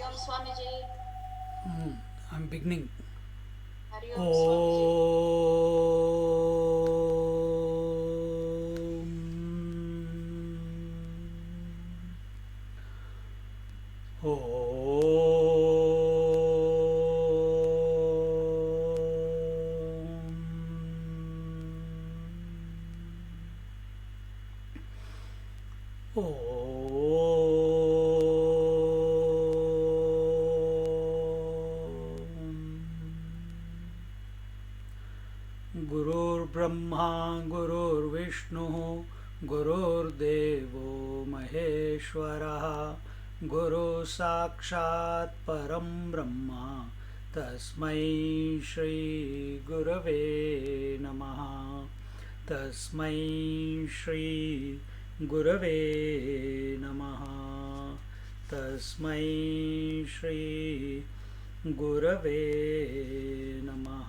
Om Swamiji. I'm beginning. Hari Om Swamiji. गुरुर्ब्रह्मा गुरुर्विष्णुः गुरुर्देवो महेश्वरः गुरुः साक्षात् परं ब्रह्म तस्मै श्री गुरवे नमः तस्मै श्री गुरवे नमः तस्मै श्री गुरवे नमः.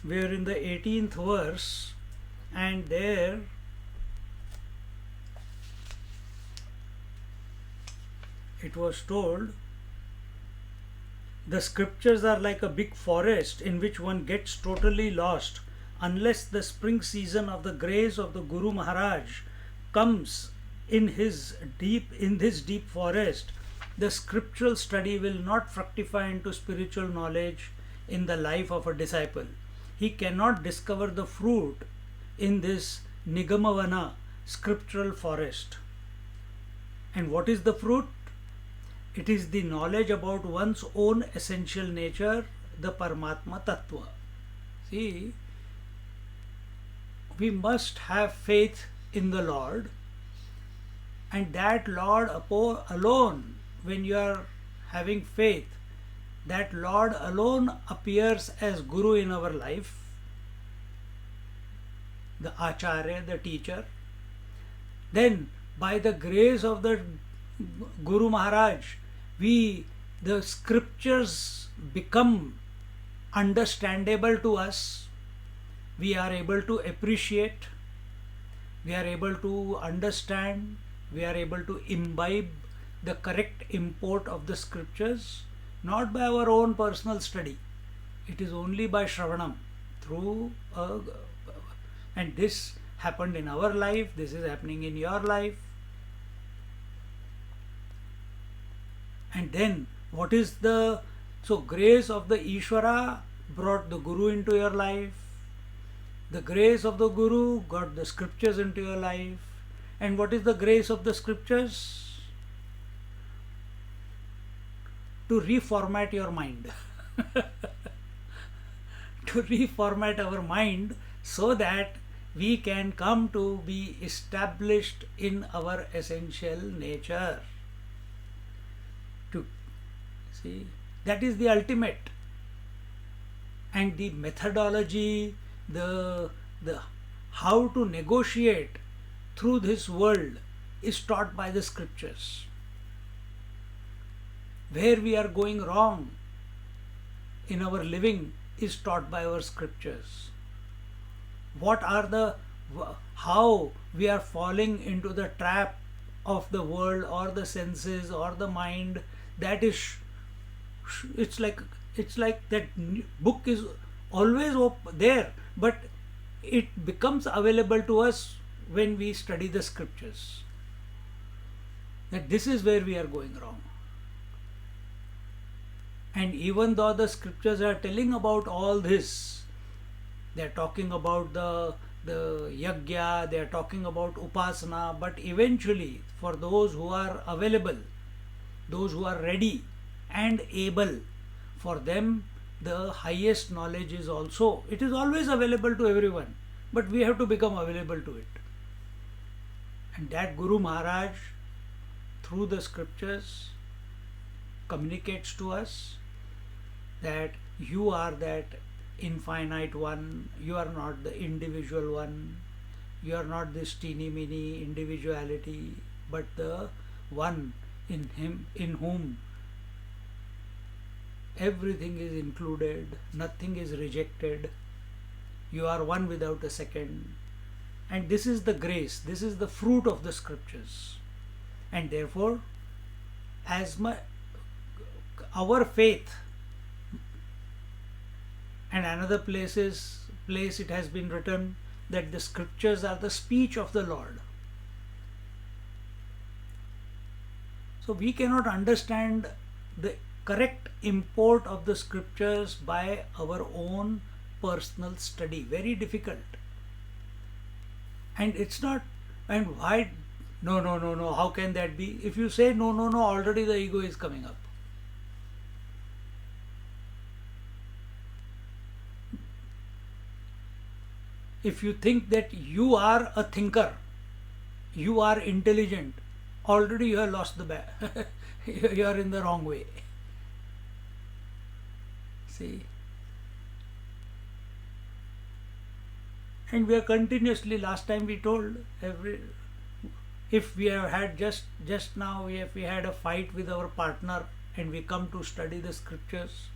We are in the 18th verse, and there it was told the scriptures are like a big forest in which one gets totally lost unless the spring season of the grace of the Guru Maharaj comes in this deep forest. The scriptural study will not fructify into spiritual knowledge in the life of a disciple. He cannot discover the fruit in this Nigamavana scriptural forest. And what is the fruit? It is the knowledge about one's own essential nature, the Paramatma Tattva. See, we must have faith in the Lord, and that Lord alone, when you are having faith, that Lord alone appears as Guru in our life, the Acharya, the teacher. Then, by the grace of the Guru Maharaj, the scriptures become understandable to us. We are able to appreciate, we are able to understand, we are able to imbibe the correct import of the scriptures, not by our own personal study. It is only by Shravanam, and this happened in our life, this is happening in your life. And then what is grace of the Ishvara brought the Guru into your life, the grace of the Guru got the scriptures into your life. And what is the grace of the scriptures? To reformat your mind. To reformat our mind so that we can come to be established in our essential nature. To see, that is the ultimate. And the methodology, the how to negotiate through this world is taught by the scriptures. Where we are going wrong in our living is taught by our scriptures. How we are falling into the trap of the world or the senses or the mind, that is, it's like that book is always there, but it becomes available to us when we study the scriptures. That this is where we are going wrong. And even though the scriptures are telling about all this, they are talking about the yajna, they are talking about upasana, but eventually for those who are available, those who are ready and able, for them the highest knowledge is also, it is always available to everyone, but we have to become available to it. And that Guru Maharaj, through the scriptures, communicates to us that you are that infinite one, you are not the individual one, you are not this teeny mini individuality, but the one in whom everything is included, nothing is rejected, you are one without a second. And this is the grace, this is the fruit of the scriptures. And therefore as much our faith. And another place it has been written that the scriptures are the speech of the Lord. So we cannot understand the correct import of the scriptures by our own personal study. Very difficult. And it's not, and why? No, no, no, no. How can that be? If you say no, no, no, already the ego is coming up. If you think that you are a thinker, you are intelligent, already you have lost the bat. You are in the wrong way. See? And we are continuously, last time we told, if we have had just now, if we had a fight with our partner and we come to study the scriptures,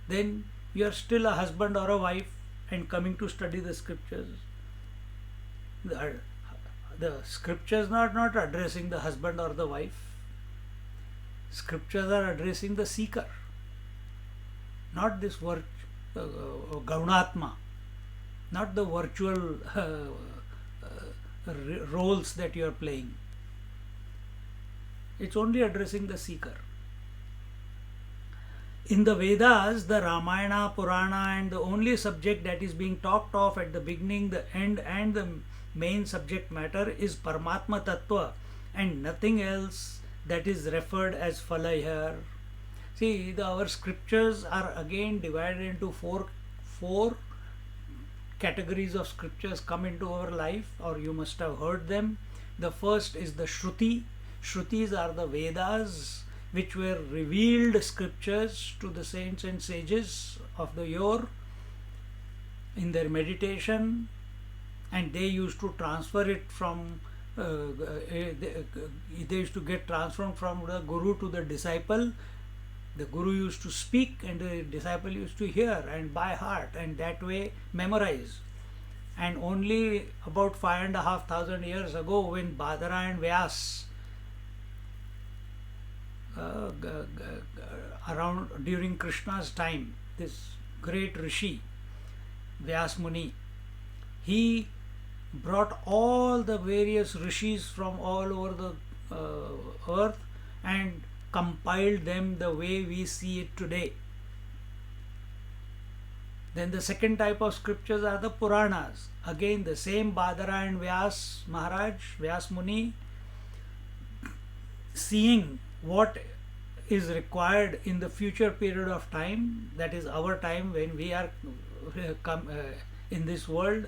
then you are still a husband or a wife and coming to study the scriptures. The scriptures are not addressing the husband or the wife. Scriptures are addressing the seeker, not this Gaunatma, not the virtual roles that you are playing. It's only addressing the seeker. In the Vedas, the Ramayana, Purana, and the only subject that is being talked of at the beginning, the end, and the main subject matter is Paramatma Tattva and nothing else that is referred as Phala here. See, our scriptures are again divided into four categories of scriptures come into our life, or you must have heard them. The first is the Shruti. Shrutis are the Vedas, which were revealed scriptures to the saints and sages of the yore in their meditation, and they used to transfer it from they used to get transferred from the guru to the disciple. The guru used to speak and the disciple used to hear and by heart, and that way memorize. And only about 5,500 years ago, when Badara and Vyas around during Krishna's time, this great rishi Vyas Muni, he brought all the various rishis from all over the earth and compiled them the way we see it today. Then the second type of scriptures are the Puranas. Again, the same Badara and Vyas Maharaj, Vyas Muni, seeing what is required in the future period of time, that is our time when we are in this world,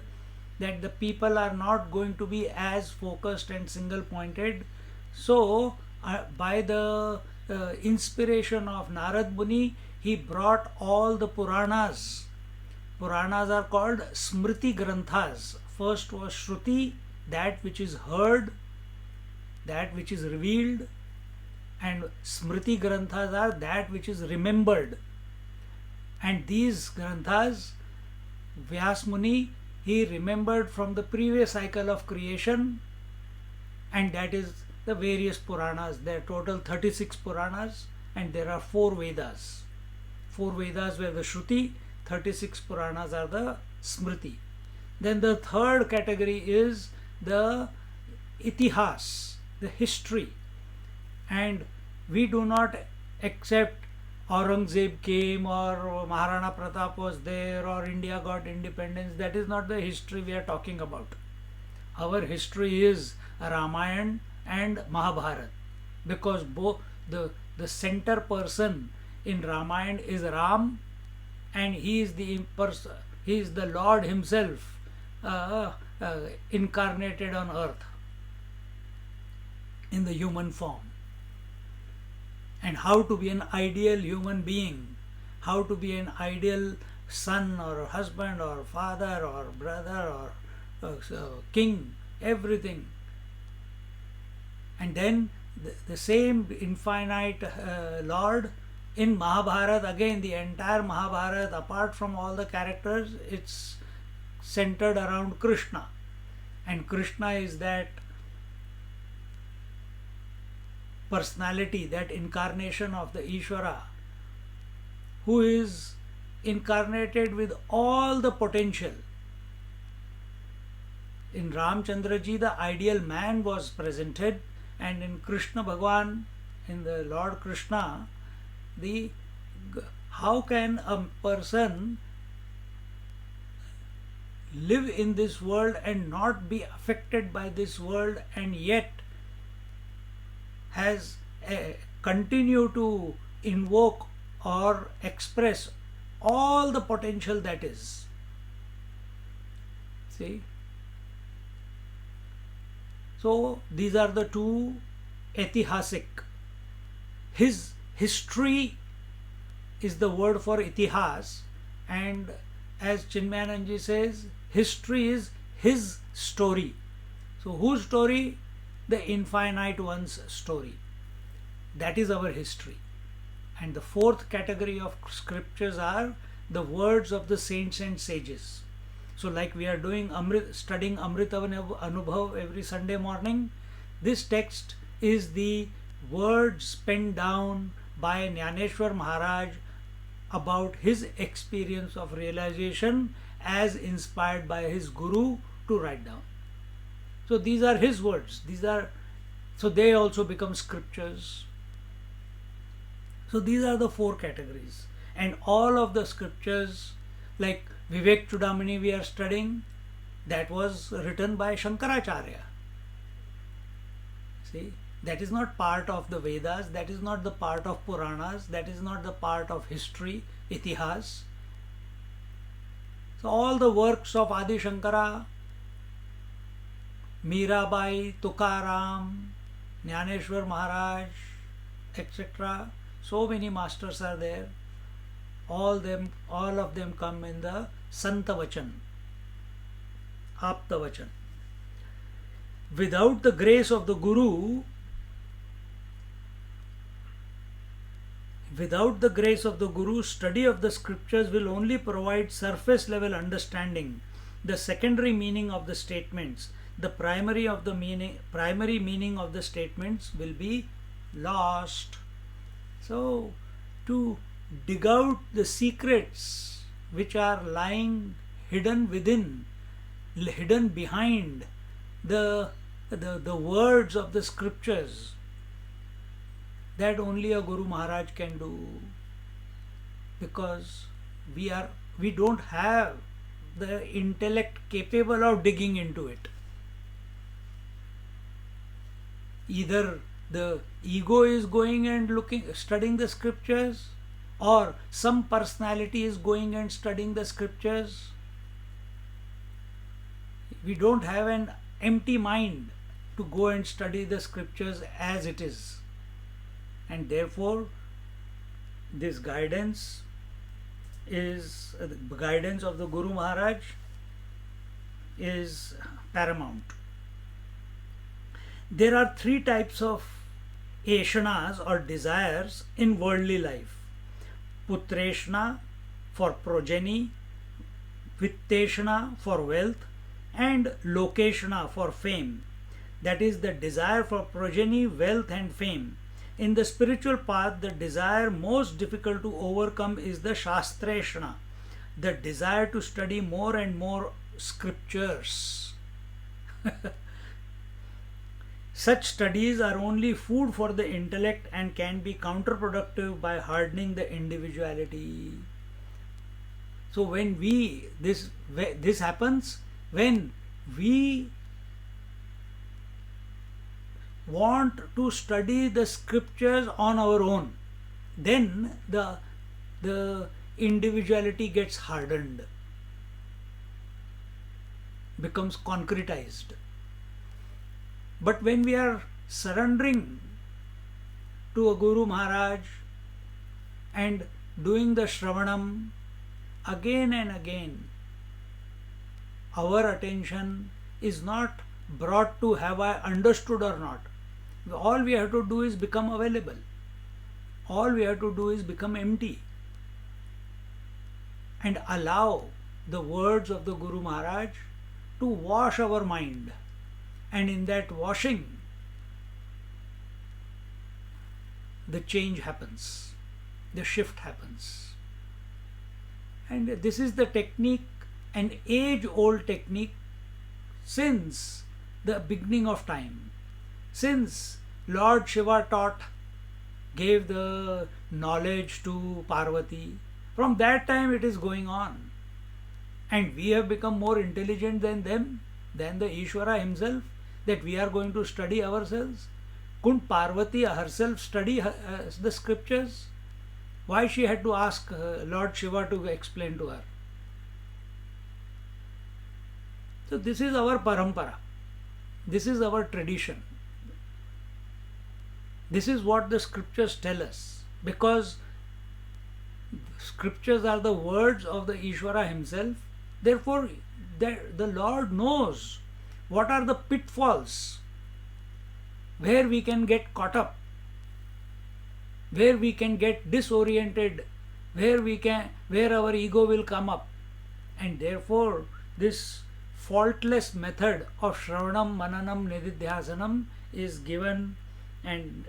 that the people are not going to be as focused and single pointed. So by the inspiration of Narad Muni, he brought all the Puranas. Puranas are called Smriti Granthas. First was Shruti, that which is heard, that which is revealed, and Smriti Granthas are that which is remembered. And these Granthas, Vyas Muni, he remembered from the previous cycle of creation, and that is the various Puranas. There are total 36 Puranas, and there are 4 Vedas. 4 Vedas were the Shruti, 36 Puranas are the Smriti. Then the third category is the Itihas, the history. And we do not accept Aurangzeb came or Maharana Pratap was there or India got independence. That is not the history we are talking about. Our history is Ramayana and Mahabharata, because both the center person in Ramayana is Ram, and he is the Lord himself incarnated on earth in the human form. And how to be an ideal human being, how to be an ideal son or husband or father or brother or king, everything. And then the same infinite Lord in Mahabharata, again the entire Mahabharata, apart from all the characters, it's centered around Krishna. And Krishna is that personality, that incarnation of the Ishvara, who is incarnated with all the potential. In Ramchandra ji, the ideal man was presented, and in Krishna Bhagwan, in the Lord Krishna, the how can a person live in this world and not be affected by this world, and yet has continue to invoke or express all the potential that is. See? So these are the two etihasik. His history is the word for itihas, and as Chinmayananji says, history is his story. So whose story? The infinite one's story. That is our history. And the fourth category of scriptures are the words of the saints and sages. So like we are doing studying Amrita Anubhav every Sunday morning, this text is the words penned down by Jnaneshwar Maharaj about his experience of realization as inspired by his guru to write down. So these are his words. So they also become scriptures. So these are the four categories. And all of the scriptures, like Vivek Chudamani we are studying, that was written by Shankaracharya. See, that is not part of the Vedas, that is not the part of Puranas, that is not the part of history, Itihas. So all the works of Adi Shankara, Mirabai, Tukaram, Jnaneshwar Maharaj, etc. So many masters are there. All of them come in the Santa Vachan, Apta Vachan. Without the grace of the Guru, study of the scriptures will only provide surface level understanding, the secondary meaning of the statements. The primary meaning of the statements will be lost. So, to dig out the secrets which are lying hidden behind the words of the scriptures, that only a Guru Maharaj can do, because we don't have the intellect capable of digging into it. Either the ego is going and studying the scriptures, or some personality is going and studying the scriptures. We don't have an empty mind to go and study the scriptures as it is. And therefore, this guidance is the guidance of the Guru Maharaj is paramount. There are three types of eshanas or desires in worldly life. Putreshna for progeny, Vitteshna for wealth, and Lokeshna for fame. That is the desire for progeny, wealth and fame. In the spiritual path, the desire most difficult to overcome is the Shastreshna, the desire to study more and more scriptures. Such studies are only food for the intellect and can be counterproductive by hardening the individuality. So when this happens when we want to study the scriptures on our own, then the individuality gets hardened, becomes concretized. But when we are surrendering to a Guru Maharaj and doing the Shravanam again and again, our attention is not brought to have I understood or not. All we have to do is become available. All we have to do is become empty and allow the words of the Guru Maharaj to wash our mind. And in that washing, the change happens, the shift happens. And this is the technique, an age old technique since the beginning of time. Since Lord Shiva gave the knowledge to Parvati, from that time it is going on. And we have become more intelligent than them, than the Ishvara himself, that we are going to study ourselves. Couldn't Parvati herself study the scriptures? Why she had to ask Lord Shiva to explain to her? So this is our parampara. This is our tradition. This is what the scriptures tell us. Because scriptures are the words of the Ishvara himself. Therefore, the Lord knows what are the pitfalls where we can get caught up, where we can get disoriented, where our ego will come up. And therefore, this faultless method of Shravanam, Mananam, Nididhyasanam is given. And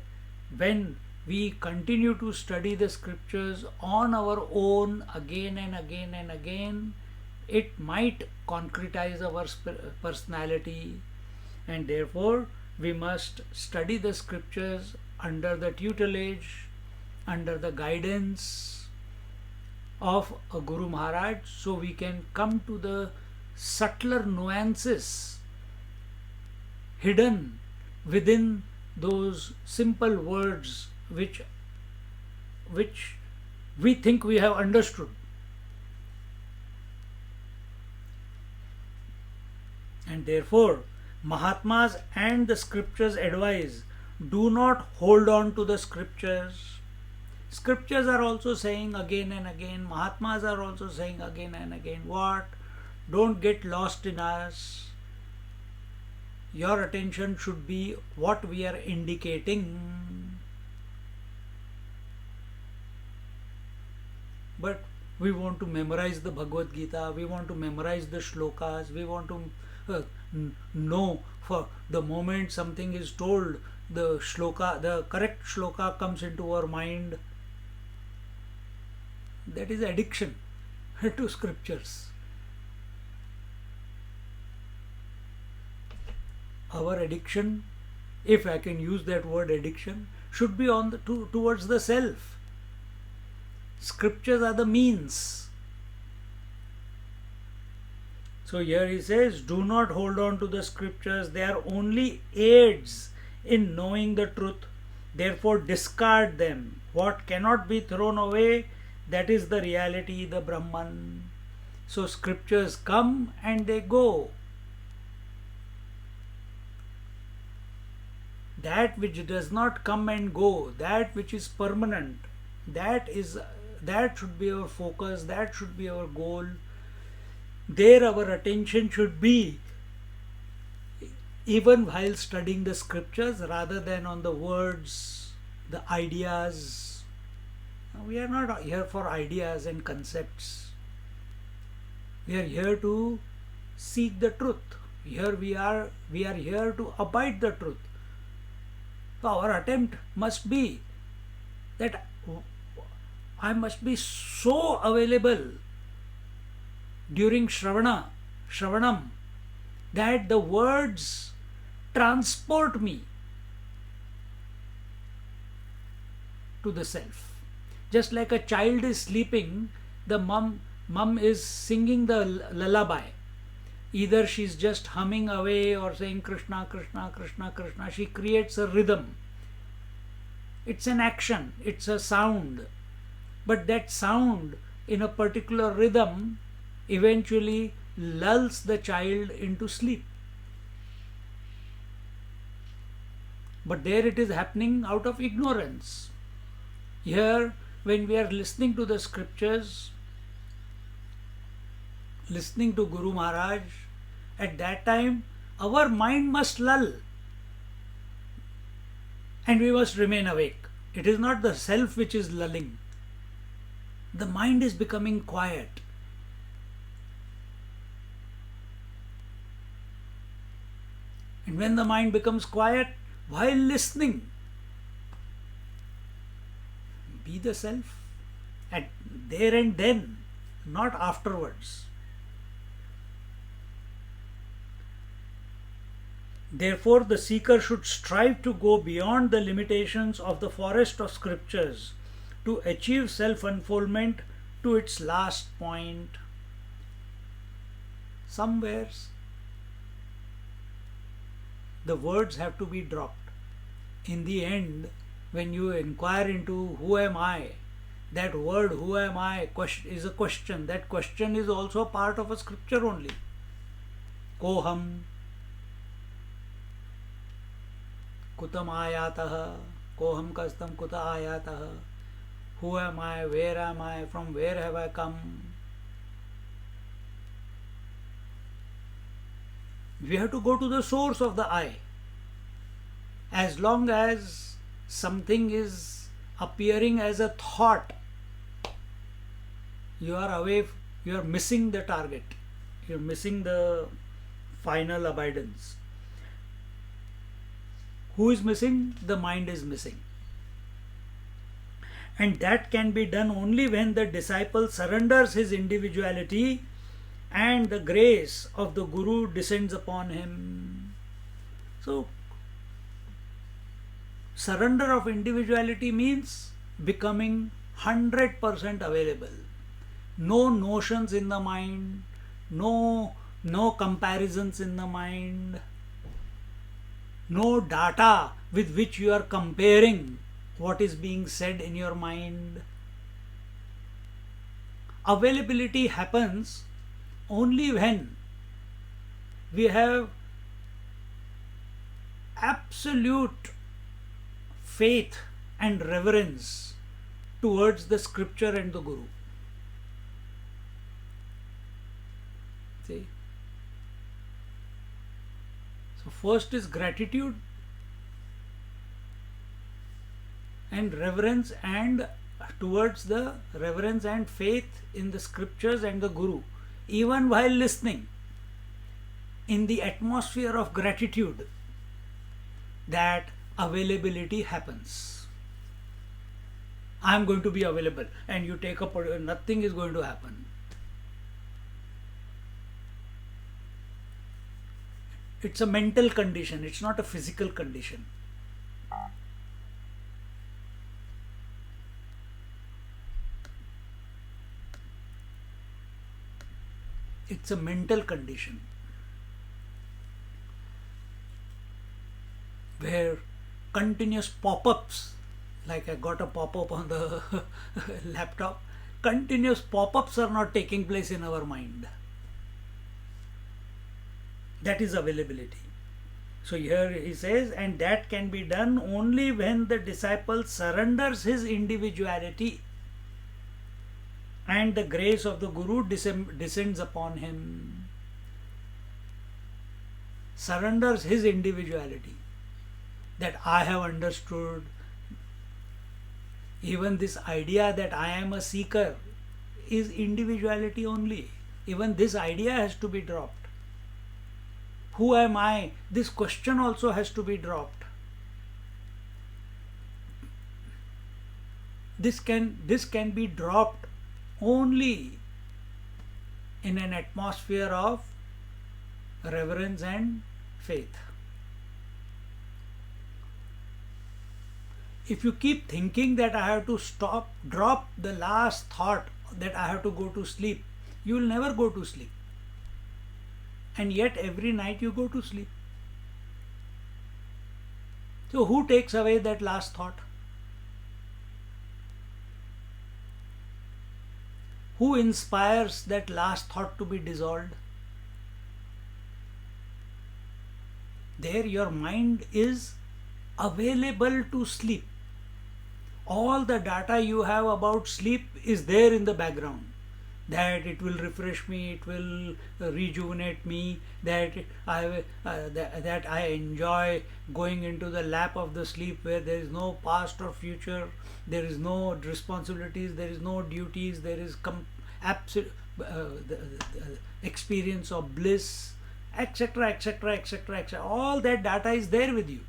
when we continue to study the scriptures on our own again and again and again, it might concretize our personality. And therefore, we must study the scriptures under the tutelage, under the guidance of a Guru Maharaj, so we can come to the subtler nuances hidden within those simple words which we think we have understood. And therefore, Mahatmas and the scriptures advise, do not hold on to the scriptures. Scriptures are also saying again and again, Mahatmas are also saying again and again, what? Don't get lost in us. Your attention should be what we are indicating. But we want to memorize the Bhagavad Gita, we want to memorize the shlokas, we want to know for the moment something is told, the shloka, the correct shloka comes into our mind. That is addiction to scriptures. Our addiction, if I can use that word addiction, should be on towards the self. Scriptures are the means. So here he says, do not hold on to the scriptures, they are only aids in knowing the truth. Therefore discard them. What cannot be thrown away, that is the reality, the Brahman. So scriptures come and they go. That which does not come and go, that which is permanent, that should be our focus, that should be our goal. There our attention should be, even while studying the scriptures, rather than on the words, the ideas. We are not here for ideas and concepts. We are here to seek the truth. Here we are here to abide the truth. So our attempt must be that I must be so available during Shravanam, that the words transport me to the self. Just like a child is sleeping, the mum is singing the lullaby. Either she's just humming away or saying Krishna, Krishna, Krishna, Krishna. She creates a rhythm. It's an action, it's a sound. But that sound in a particular rhythm eventually lulls the child into sleep. But there it is happening out of ignorance. Here, when we are listening to the scriptures, listening to Guru Maharaj, at that time our mind must lull and we must remain awake. It is not the self which is lulling. The mind is becoming quiet. And when the mind becomes quiet, while listening, Be the self at there and then, not afterwards. Therefore, the seeker should strive to go beyond the limitations of the forest of scriptures to achieve self unfoldment to its last point. Somewhere the words have to be dropped. In the end, when you inquire into who am I, that word who am I is a question. That question is also part of a scripture only. Koham, kutam ayatah, koham kastam kuta ayatah. Who am I? Where am I? From where have I come? We have to go to the source of the I. As long as something is appearing as a thought, you are missing the target. You are missing the final abidance. Who is missing? The mind is missing. And that can be done only when the disciple surrenders his individuality and the grace of the Guru descends upon him. So, surrender of individuality means becoming 100% available. No notions in the mind, no comparisons in the mind, no data with which you are comparing what is being said in your mind. Availability happens only when we have absolute faith and reverence towards the scripture and the Guru. See? So first is gratitude and reverence, and towards the reverence and faith in the scriptures and the Guru. Even while listening, in the atmosphere of gratitude, that availability happens. I am going to be available, and you take up, nothing is going to happen. It's a mental condition, it's not a physical condition. It's a mental condition where continuous pop-ups, like I got a pop-up on the laptop, continuous pop-ups are not taking place in our mind. That is availability. So here he says, and that can be done only when the disciple surrenders his individuality and the grace of the Guru descends upon him. Surrenders his individuality. That I have understood. Even this idea that I am a seeker is individuality only. Even this idea has to be dropped. Who am I? This question also has to be dropped. This can be dropped only in an atmosphere of reverence and faith. If you keep thinking that I have to drop the last thought, that I have to go to sleep, you will never go to sleep. And yet every night you go to sleep. So who takes away that last thought? Who inspires that last thought to be dissolved? There your mind is available to sleep. All the data you have about sleep is there in the background. That it will refresh me, it will rejuvenate me, that I enjoy going into the lap of the sleep where there is no past or future, there is no responsibilities, there is no duties, there is absolute experience of bliss, etc., etc., etc., etc. All that data is there with you.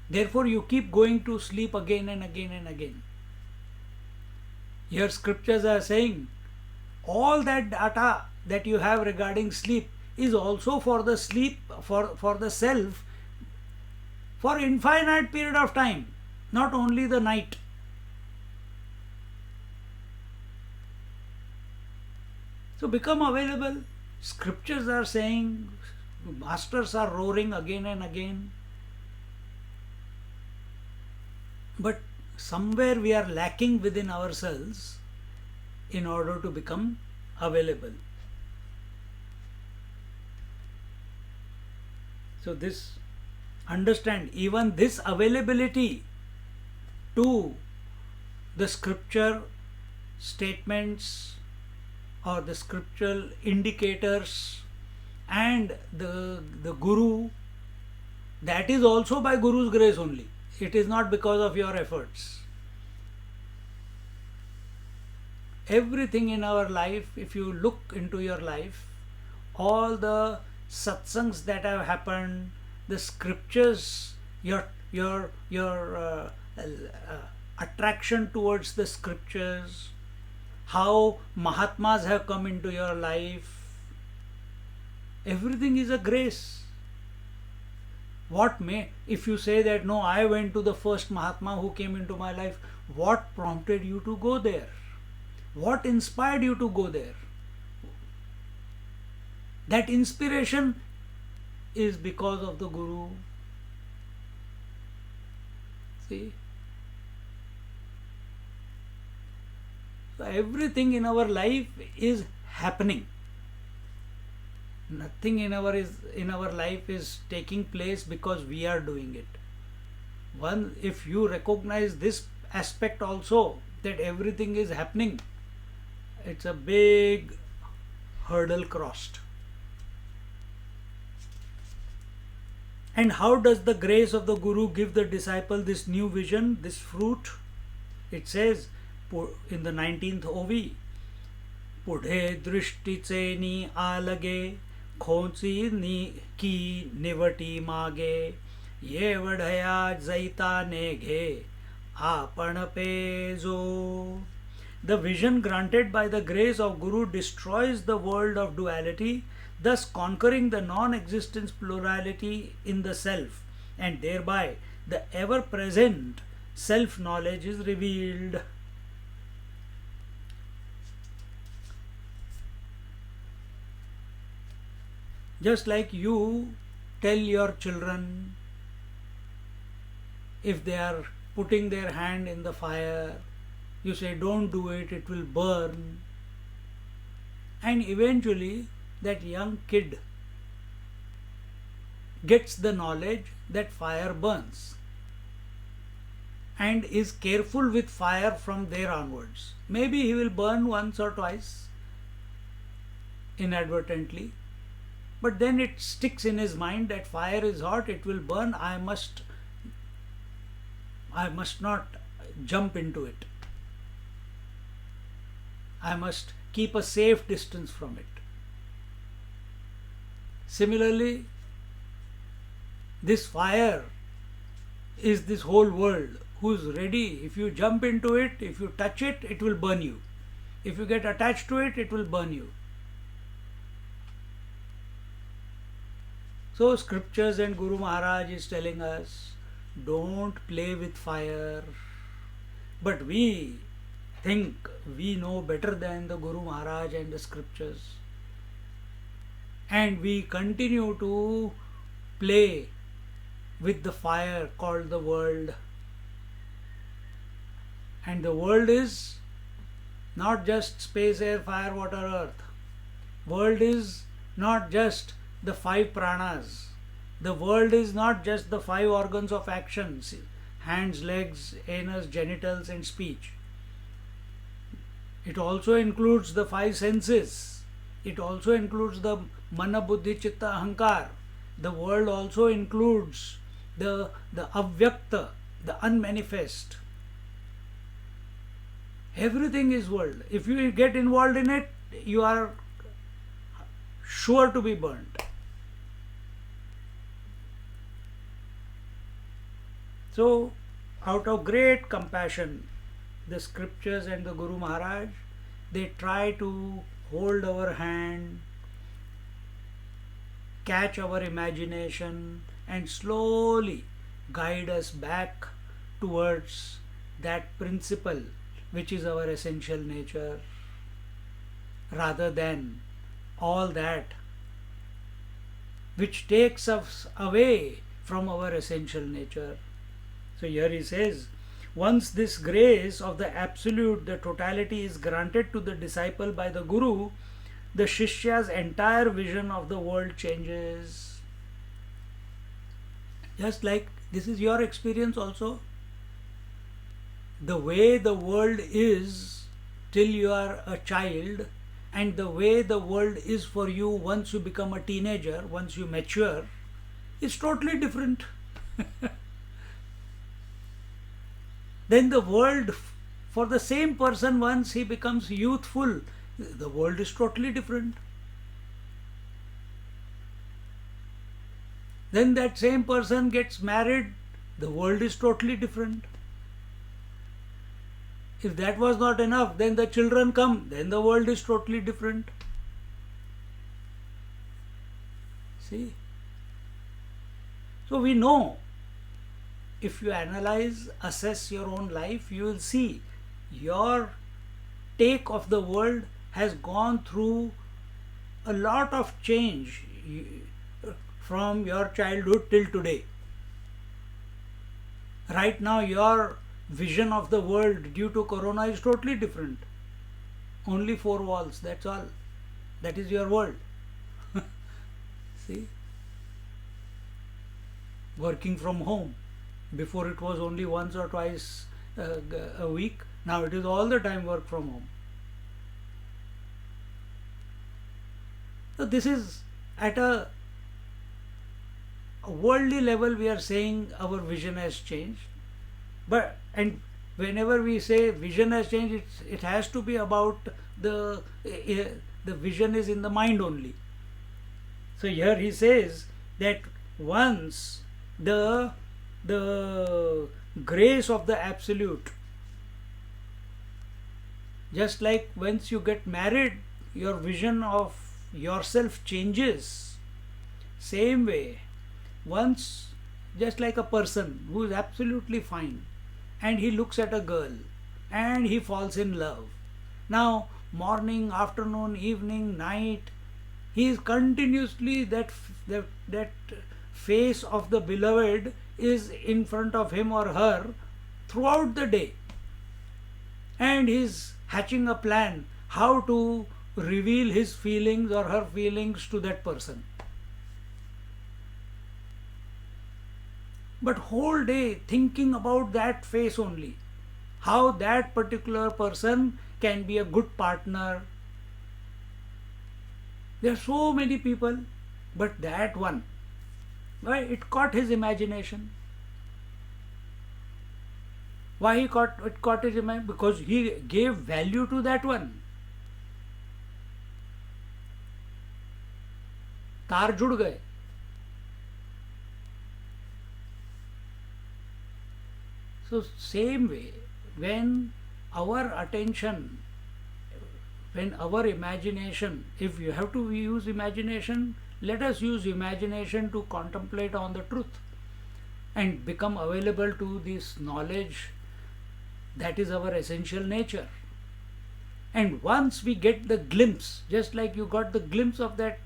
Therefore, you keep going to sleep again and again and again. Here, scriptures are saying all that data that you have regarding sleep is also for the sleep, for the self, for infinite period of time, not only the night. So become available. Scriptures are saying, masters are roaring again and again. But somewhere we are lacking within ourselves in order to become available. So this, understand, even this availability to the scripture statements or the scriptural indicators and the Guru, that is also by Guru's grace only. It is not because of your efforts. Everything in our life, if you look into your life, all the satsangs that have happened, the scriptures, your attraction towards the scriptures, how Mahatmas have come into your life, everything is a grace. What may, if you say that no, I went to the first Mahatma who came into my life, what prompted you to go there? What inspired you to go there? That inspiration is because of the Guru. See? So everything in our life is happening. Nothing in our life is taking place because we are doing it. One, if you recognize this aspect also, that everything is happening, it's a big hurdle crossed. And how does the grace of the Guru give the disciple this new vision, this fruit? It says in the 19th OV, पुढे दृष्टीचे नी आलगे खोची नी की निवटी मागे ये वढया जैता नेघे आपण Peugeot. The vision granted by the grace of Guru destroys the world of duality, thus conquering the non-existence plurality in the self, and thereby the ever-present self-knowledge is revealed. Just like you tell your children, if they are putting their hand in the fire, you say, don't do it, it will burn. And eventually that young kid gets the knowledge that fire burns and is careful with fire from there onwards. Maybe he will burn once or twice inadvertently, but then it sticks in his mind that fire is hot, it will burn, I must not jump into it. I must keep a safe distance from it. Similarly, this fire is this whole world who's ready. If you jump into it, if you touch it, it will burn you. If you get attached to it, it will burn you. So scriptures and Guru Maharaj is telling us, don't play with fire. But we think we know better than the Guru Maharaj and the scriptures. And we continue to play with the fire called the world. And the world is not just space, air, fire, water, earth. World is not just the 5 pranas. The world is not just the 5 organs of action, hands, legs, anus, genitals and speech. It also includes the 5 senses. It also includes the mana, buddhi, chitta, ahankar. The world also includes the avyakta, the unmanifest. Everything is world. If you get involved in it, you are sure to be burnt. So, out of great compassion, the scriptures and the Guru Maharaj, they try to hold our hand, catch our imagination, and slowly guide us back towards that principle which is our essential nature, rather than all that which takes us away from our essential nature. So here he says, once this grace of the absolute, the totality, is granted to the disciple by the Guru, the Shishya's entire vision of the world changes. Just like this is your experience also. The way the world is till you are a child, and the way the world is for you once you become a teenager, once you mature, is totally different. Then the world, for the same person, once he becomes youthful, the world is totally different. Then that same person gets married, the world is totally different. If that was not enough, then the children come, then the world is totally different. See? So we know, if you analyze, assess your own life, you will see your take of the world has gone through a lot of change from your childhood till today. Right now, your vision of the world due to corona is totally different. Only four walls, that's all. That is your world. See? Working from home. Before it was only once or twice a week. Now it is all the time work from home. So this is at a worldly level, we are saying our vision has changed. But and whenever we say vision has changed, it has to be about the vision is in the mind only. So here he says that once the grace of the absolute, just like once you get married, your vision of yourself changes. Same way, once, just like a person who is absolutely fine and he looks at a girl and he falls in love. Now, morning, afternoon, evening, night, he is continuously that face of the beloved is in front of him or her throughout the day, and he is hatching a plan how to reveal his feelings or her feelings to that person. But whole day thinking about that face only, how that particular person can be a good partner. There are so many people, but that one, why it caught his imagination. Why it caught his imagination? Because he gave value to that one. तार जुड़ गए. So same way, when our attention, when our imagination, if you have to use imagination, let us use imagination to contemplate on the truth and become available to this knowledge that is our essential nature. And once we get the glimpse, just like you got the glimpse of that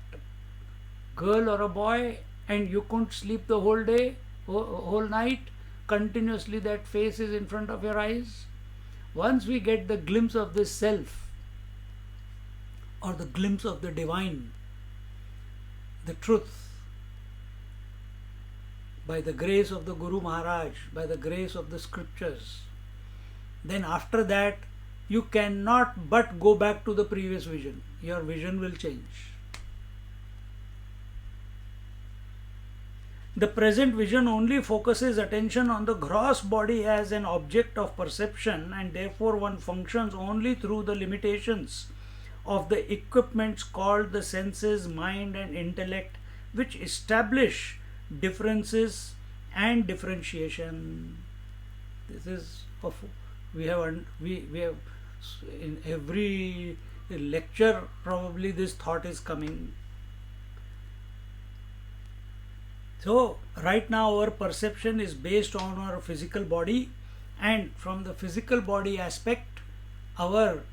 girl or a boy and you couldn't sleep the whole day, whole night, continuously that face is in front of your eyes. Once we get the glimpse of this self or the glimpse of the divine, the truth, by the grace of the Guru Maharaj, by the grace of the scriptures, then after that you cannot but go back to the previous vision. Your vision will change. The present vision only focuses attention on the gross body as an object of perception, and therefore one functions only through the limitations of the equipments called the senses, mind and intellect, which establish differences and differentiation. This is of we have in every lecture probably this thought is coming. So right now our perception is based on our physical body, and from the physical body aspect our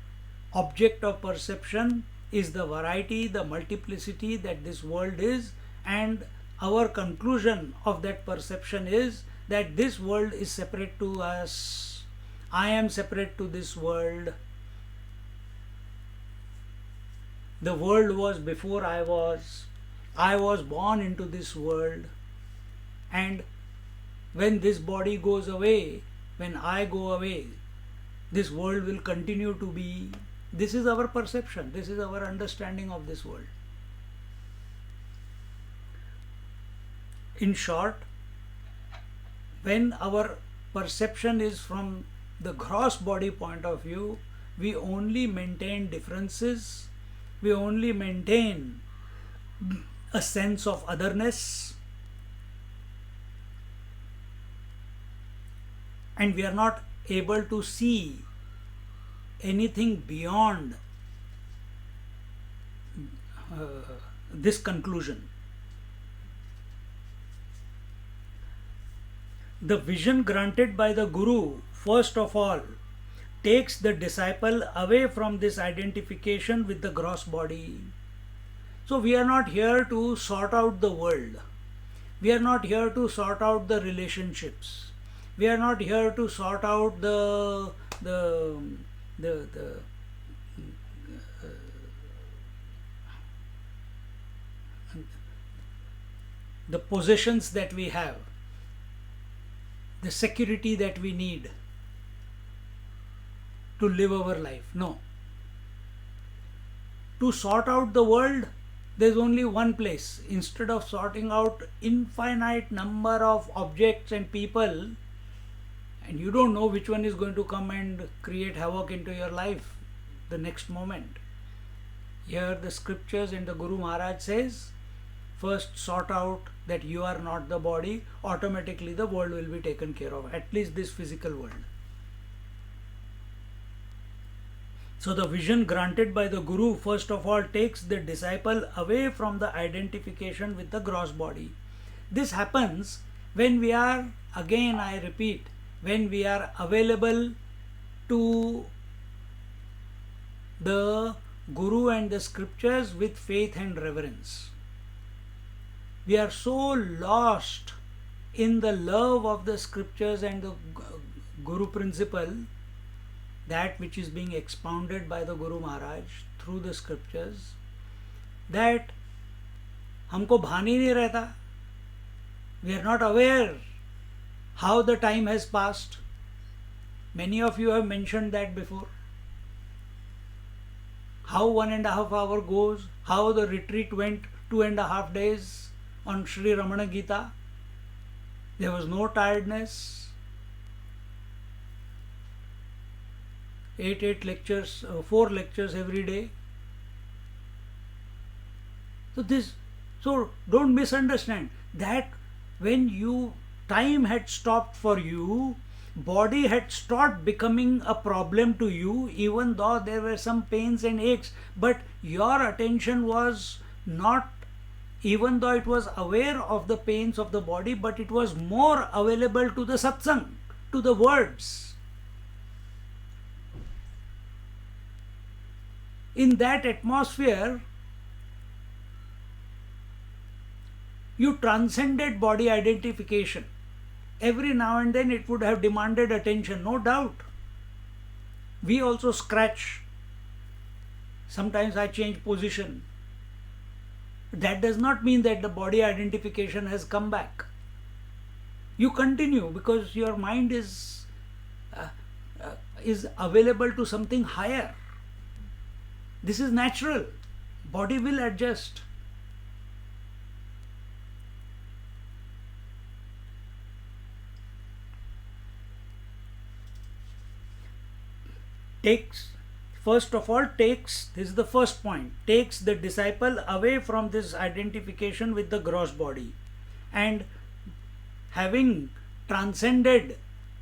object of perception is the variety, the multiplicity that this world is, and our conclusion of that perception is that this world is separate to us. I am separate to this world. The world was before I was. I was born into this world. And when this body goes away, when I go away, this world will continue to be. This is our perception. This is our understanding of this world. In short, when our perception is from the gross body point of view, we only maintain differences, we only maintain a sense of otherness, and we are not able to see anything beyond this conclusion. The vision granted by the Guru, first of all, takes the disciple away from this identification with the gross body. So we are not here to sort out the world. We are not here to sort out the relationships. We are not here to sort out the possessions that we have, the security that we need to live our life. No. To sort out the world, there is only one place. Instead of sorting out infinite number of objects and people, and you don't know which one is going to come and create havoc into your life the next moment. Here the scriptures and the Guru Maharaj says, first sort out that you are not the body, automatically the world will be taken care of, at least this physical world. So the vision granted by the Guru first of all takes the disciple away from the identification with the gross body. This happens when we are, again I repeat, when we are available to the Guru and the scriptures with faith and reverence. We are so lost in the love of the scriptures and the Guru principle, that which is being expounded by the Guru Maharaj through the scriptures, that हमको भान ही नहीं रहता. We are not aware how the time has passed. Many of you have mentioned that before. How 1.5 hours goes, how the retreat went 2.5 days on Sri Ramana Gita. There was no tiredness. 8 lectures, 4 lectures every day. So don't misunderstand that when time had stopped for you, body had stopped becoming a problem to you, even though there were some pains and aches, but your attention was not, even though it was aware of the pains of the body, but it was more available to the satsang, to the words. In that atmosphere, you transcended body identification. Every now and then it would have demanded attention, no doubt. We also scratch. Sometimes I change position. That does not mean that the body identification has come back. You continue because your mind is available to something higher. This is natural. Body will adjust. First of all, this is the first point, takes the disciple away from this identification with the gross body. And having transcended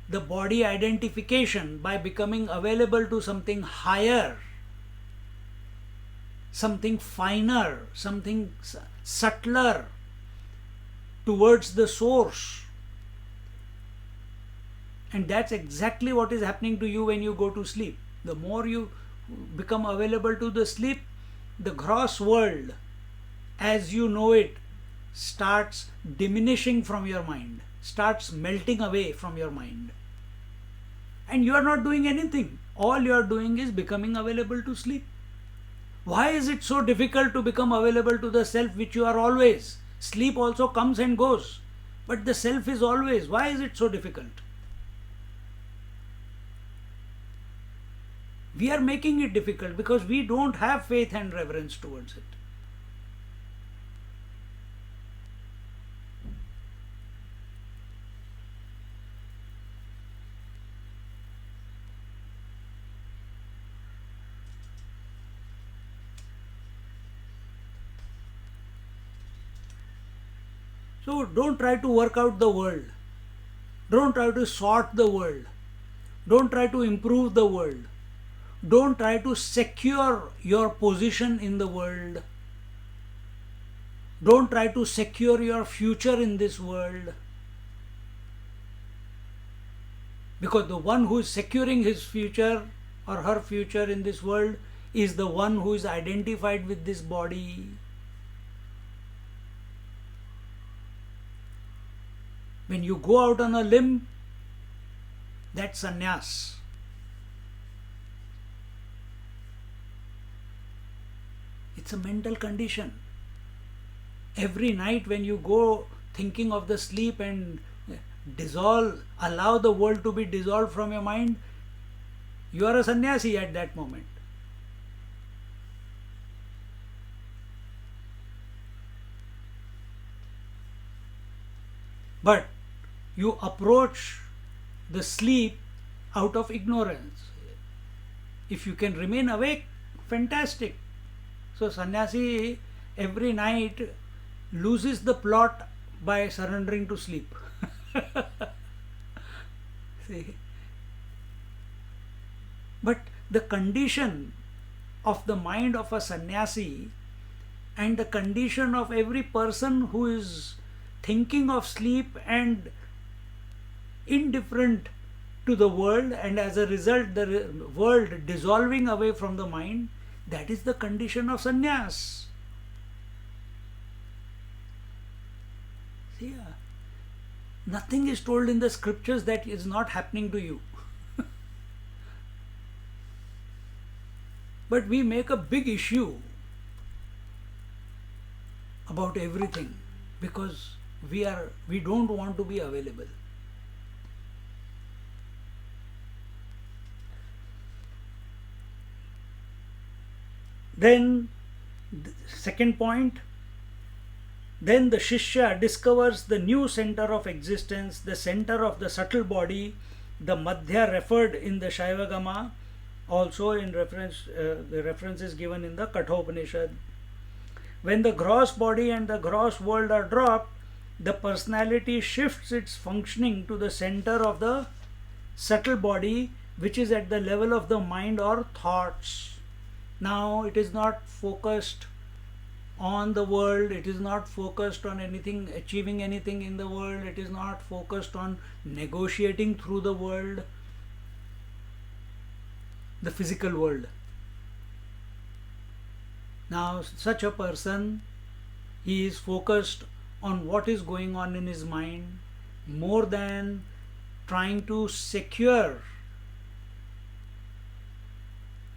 the body identification by becoming available to something higher, something finer, something subtler, towards the source. And that's exactly what is happening to you when you go to sleep. The more you become available to the sleep, the gross world as you know it starts diminishing from your mind, starts melting away from your mind. And you are not doing anything. All you are doing is becoming available to sleep. Why is it so difficult to become available to the self which you are always? Sleep also comes and goes, but the self is always. Why is it so difficult? We are making it difficult because we don't have faith and reverence towards it. So don't try to work out the world. Don't try to sort the world. Don't try to improve the world. Don't try to secure your position in the world. Don't try to secure your future in this world. Because the one who is securing his future or her future in this world is the one who is identified with this body. When you go out on a limb, that's sannyas. It's a mental condition. Every night when you go thinking of the sleep and allow the world to be dissolved from your mind, you are a sannyasi at that moment. But you approach the sleep out of ignorance. If you can remain awake, fantastic. So sannyasi every night loses the plot by surrendering to sleep. See? But the condition of the mind of a sannyasi and the condition of every person who is thinking of sleep and indifferent to the world, and as a result the world dissolving away from the mind, that is the condition of sannyas. See, nothing is told in the scriptures that is not happening to you. But we make a big issue about everything because we don't want to be available. Then, second point, then the Shishya discovers the new center of existence, the center of the subtle body, the Madhya referred in the Shaivagama, also in reference, the reference is given in the Kathopanishad. When the gross body and the gross world are dropped, the personality shifts its functioning to the center of the subtle body, which is at the level of the mind or thoughts. Now it is not focused on the world, it is not focused on anything, achieving anything in the world, it is not focused on negotiating through the world, the physical world. Now such a person, he is focused on what is going on in his mind more than trying to secure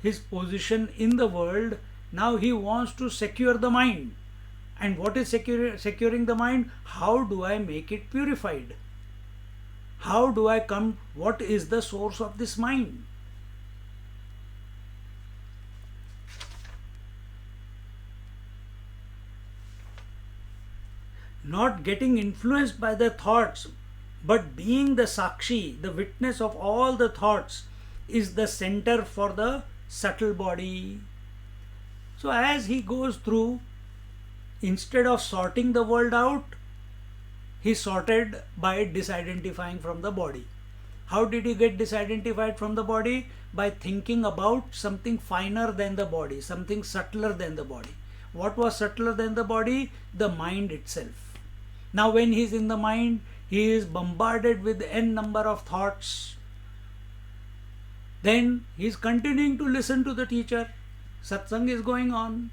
his position in the world. Now he wants to secure the mind. And what is securing the mind? How do I make it purified? How do I come? What is the source of this mind? Not getting influenced by the thoughts, but being the sakshi, the witness of all the thoughts, is the center for the subtle body. So as he goes through, instead of sorting the world out, he sorted by disidentifying from the body. How did he get disidentified from the body? By thinking about something finer than the body, something subtler than the body. What was subtler than the body? The mind itself. Now when he is in the mind, he is bombarded with n number of thoughts. Then he is continuing to listen to the teacher. Satsang is going on.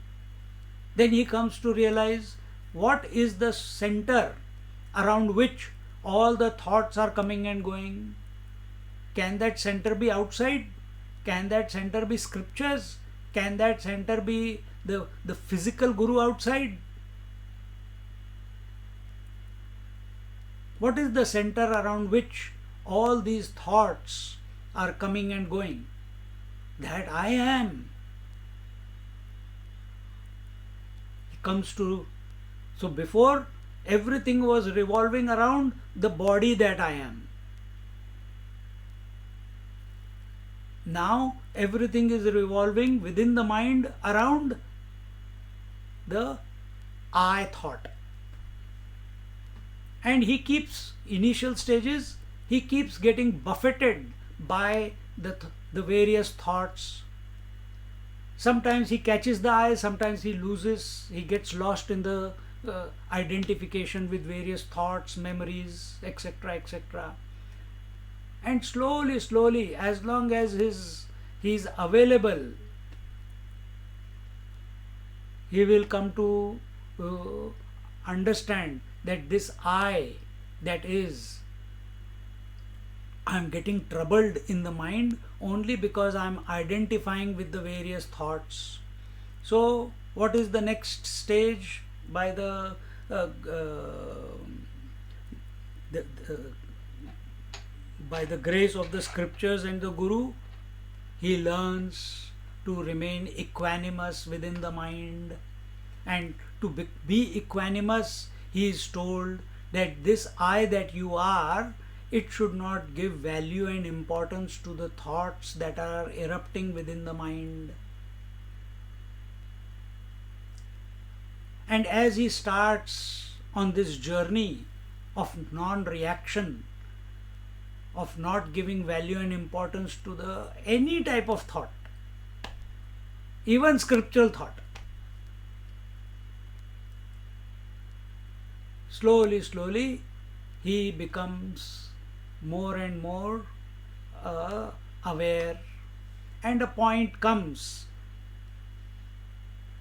Then he comes to realize what is the center around which all the thoughts are coming and going. Can that center be outside? Can that center be scriptures? Can that center be the physical guru outside? What is the center around which all these thoughts are coming and going? That I am. He comes to, so before everything was revolving around the body that I am. Now everything is revolving within the mind around the I thought. And he keeps, initial stages, he keeps getting buffeted by the various thoughts. Sometimes he catches the eye, sometimes he loses, he gets lost in the identification with various thoughts, memories, etc., etc. And slowly, slowly, as long as he is available, he will come to understand that this I, that is, I am getting troubled in the mind only because I am identifying with the various thoughts. So, what is the next stage? By the by the grace of the scriptures and the Guru, he learns to remain equanimous within the mind. And to be equanimous, he is told that this I that you are, it should not give value and importance to the thoughts that are erupting within the mind. And as he starts on this journey of non-reaction, of not giving value and importance to any type of thought, even scriptural thought, slowly, slowly, he becomes more and more aware, and a point comes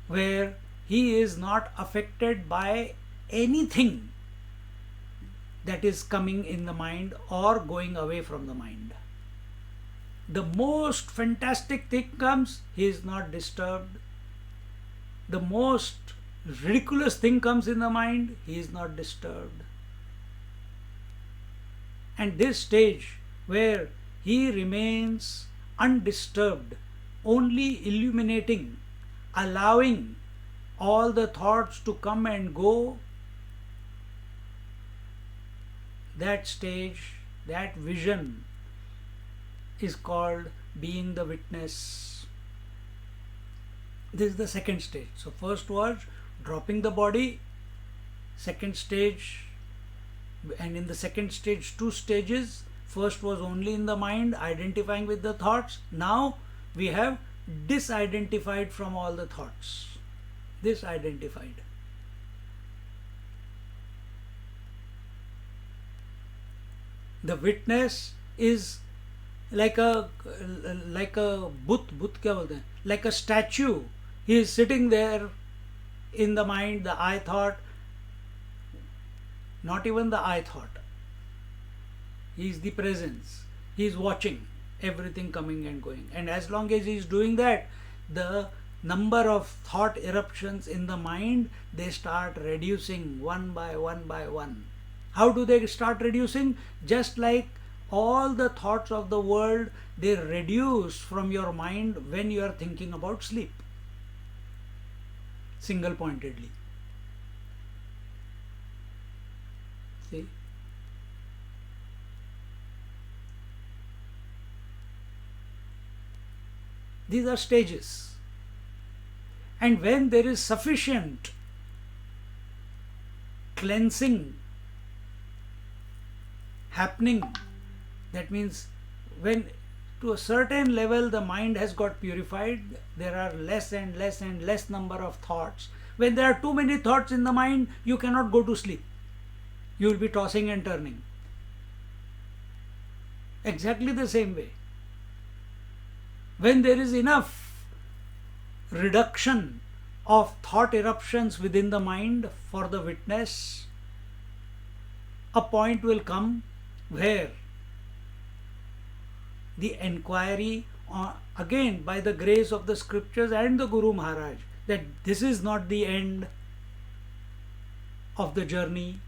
where he is not affected by anything that is coming in the mind or going away from the mind. The most fantastic thing comes, he is not disturbed. The most ridiculous thing comes in the mind, he is not disturbed. And this stage where he remains undisturbed, only illuminating, allowing all the thoughts to come and go, that stage, that vision is called being the witness. This is the second stage. So first was dropping the body, second stage, and in the second stage, two stages. First was only in the mind, identifying with the thoughts. Now we have disidentified from all the thoughts. Disidentified. The witness is like a बुत क्या बोलते हैं, like a statue. He is sitting there in the mind, the I thought, not even the I thought. He is the presence. He is watching everything coming and going. And as long as he is doing that, the number of thought eruptions in the mind, they start reducing one by one by one. How do they start reducing? Just like all the thoughts of the world, they reduce from your mind when you are thinking about sleep. Single pointedly. See? These are stages. And when there is sufficient cleansing happening. That means when to a certain level the mind has got purified, there are less and less and less number of thoughts. When there are too many thoughts in the mind, you cannot go to sleep. You will be tossing and turning. Exactly the same way. When there is enough reduction of thought eruptions within the mind for the witness, a point will come where the enquiry, again by the grace of the scriptures and the Guru Maharaj, that this is not the end of the journey.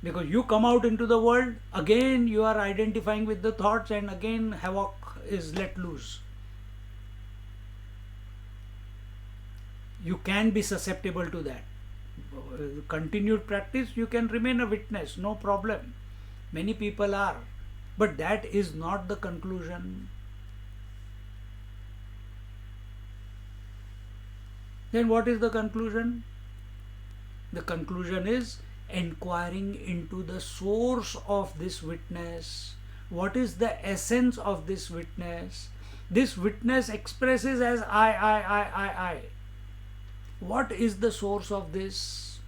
Because you come out into the world, again you are identifying with the thoughts, and again havoc is let loose. You can be susceptible to that. Continued practice, you can remain a witness, no problem. Many people are. But that is not the conclusion. Then what is the conclusion? The conclusion is inquiring into the source of this witness. What is the essence of this witness? This witness expresses as I. What is the source of this?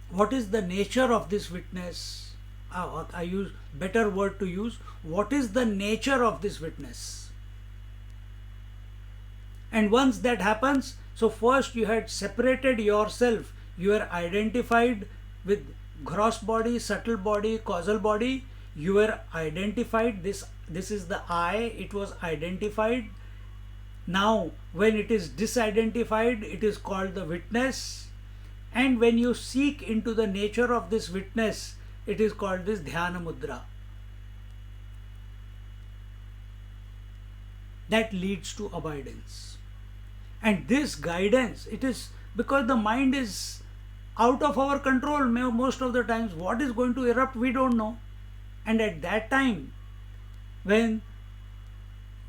What is the nature of this witness? I use better word to use. What is the nature of this witness? And once that happens, so first you had separated yourself. You are identified with gross body, subtle body, causal body. You were identified. This is the I. It was identified. Now, when it is disidentified, it is called the witness. And when you seek into the nature of this witness, it is called this dhyana mudra. That leads to abidance. And this guidance, it is because the mind is out of our control most of the times. What is going to erupt, we don't know. And at that time, when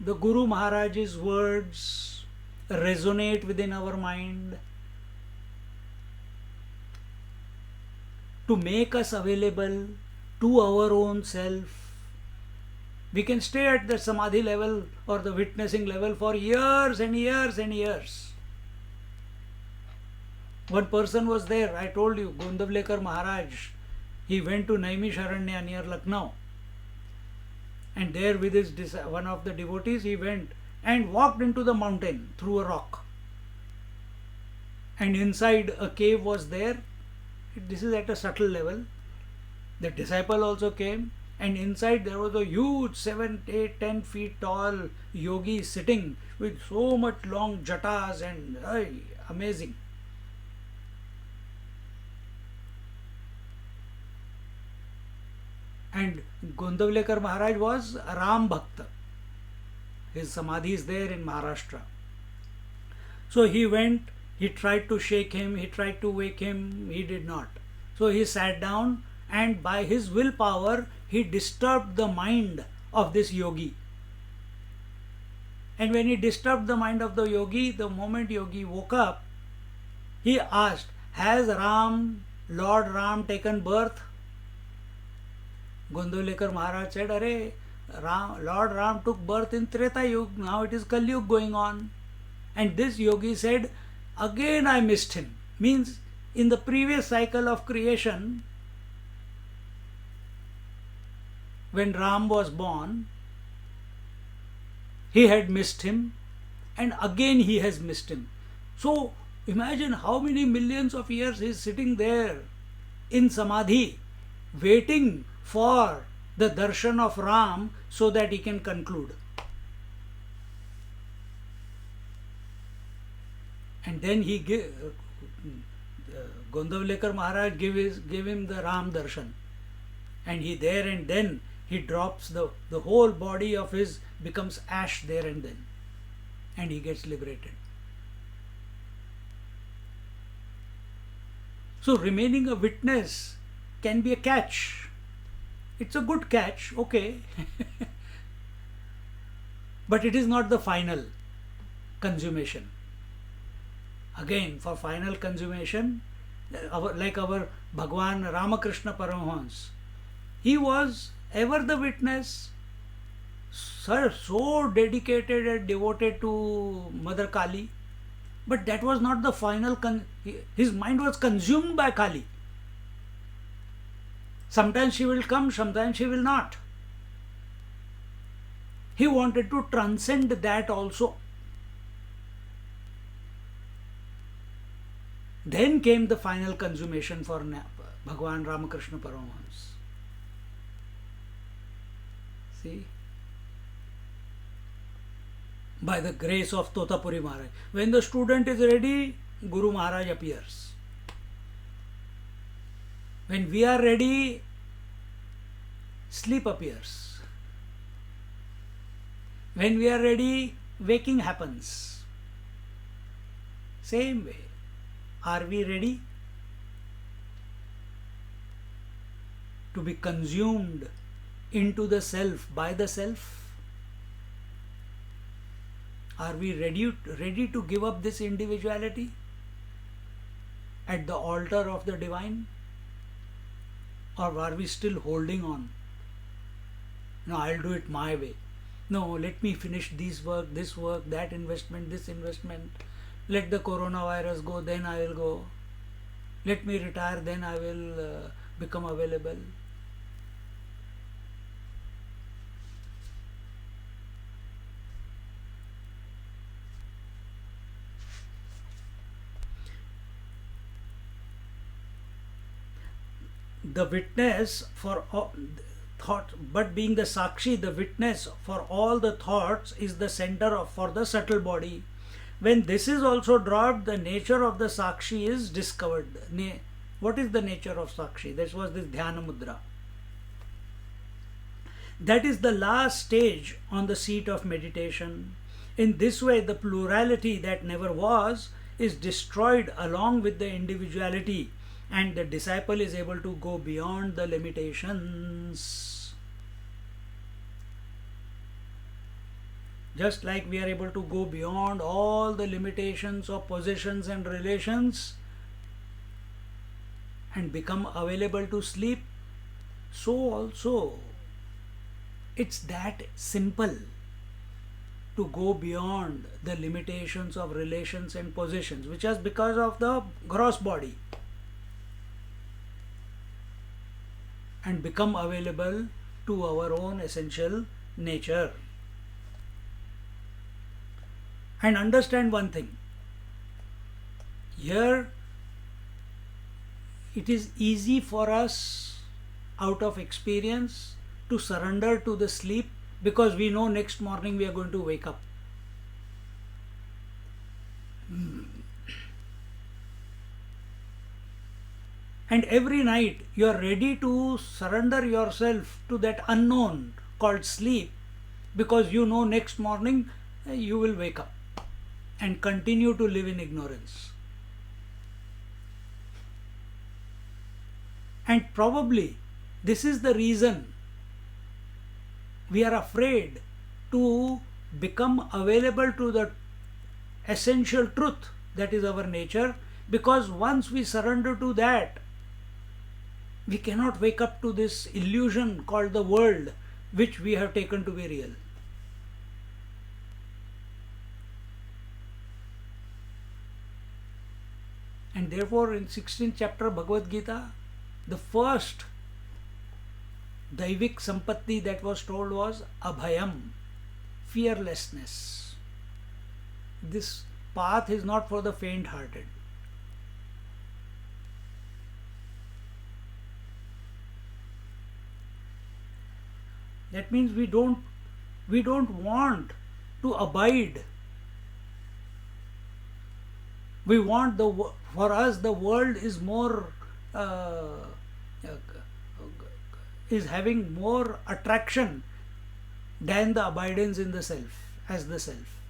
the Guru Maharaj's words resonate within our mind to make us available to our own self, we can stay at the samadhi level or the witnessing level for years and years and years. One person was there, I told you, Gondavlekar Maharaj. He went to Naimisharanya near Lucknow. And there with his one of the devotees, he went and walked into the mountain through a rock. And inside a cave was there. This is at a subtle level. The disciple also came, and inside there was a huge 7, 8, 10 feet tall yogi sitting with so much long jatas and amazing. And Gondavlekar Maharaj was a Ram Bhakta. His samadhi is there in Maharashtra. So he went, he tried to shake him, he tried to wake him, he did not. So he sat down, and by his willpower, he disturbed the mind of this yogi. And when he disturbed the mind of the yogi, the moment yogi woke up, he asked, has Lord Ram taken birth? Gondavlekar Maharaj said, Lord Ram took birth in Treta Yuga, now it is Kali Yuga going on. And this yogi said, again I missed him. Means in the previous cycle of creation, when Ram was born, he had missed him, and again he has missed him. So imagine how many millions of years he is sitting there in samadhi, waiting for the darshan of Ram so that he can conclude. And then Gondavlekar Maharaj gave him the Ram darshan. And he there and then he drops the whole body of his becomes ash there and then. And he gets liberated. So remaining a witness can be a catch. It's a good catch, okay. But it is not the final consummation. Again, for final consummation, like our Bhagwan Ramakrishna Paramahans. He was ever the witness, sir, so dedicated and devoted to Mother Kali. But that was not the final, his mind was consumed by Kali. Sometimes she will come, sometimes she will not. He wanted to transcend that also. Then came the final consummation for Bhagwan Ramakrishna Paramahans. See? By the grace of Totapuri Maharaj. When the student is ready, Guru Maharaj appears. When we are ready, sleep appears. When we are ready, waking happens. Same way. Are we ready to be consumed into the self by the self? Are we ready to give up this individuality at the altar of the divine? Or are we still holding on? No, I'll do it my way. No, let me finish this work, that investment, this investment. Let the coronavirus go, then I will go. Let me retire, then I will become available. The witness for all thought, but being the Sakshi, the witness for all the thoughts, is the center for the subtle body. When this is also dropped, the nature of the Sakshi is discovered. What is the nature of Sakshi? This was this Dhyana Mudra. That is the last stage on the seat of meditation. In this way, the plurality that never was is destroyed along with the individuality, and the disciple is able to go beyond the limitations. Just like we are able to go beyond all the limitations of possessions and relations and become available to sleep, so also it's that simple to go beyond the limitations of relations and possessions, which is because of the gross body, and become available to our own essential nature. And understand one thing. Here it is easy for us out of experience to surrender to the sleep because we know next morning we are going to wake up. And every night you are ready to surrender yourself to that unknown called sleep because you know next morning you will wake up and continue to live in ignorance. And probably this is the reason we are afraid to become available to the essential truth that is our nature, because once we surrender to that, we cannot wake up to this illusion called the world, which we have taken to be real. And therefore in 16th chapter Bhagavad Gita, the first Daivik Sampatti that was told was Abhayam, fearlessness. This path is not for the faint-hearted. That means we don't want to abide. We want for us the world is more is having more attraction than the abidance in the self as the self.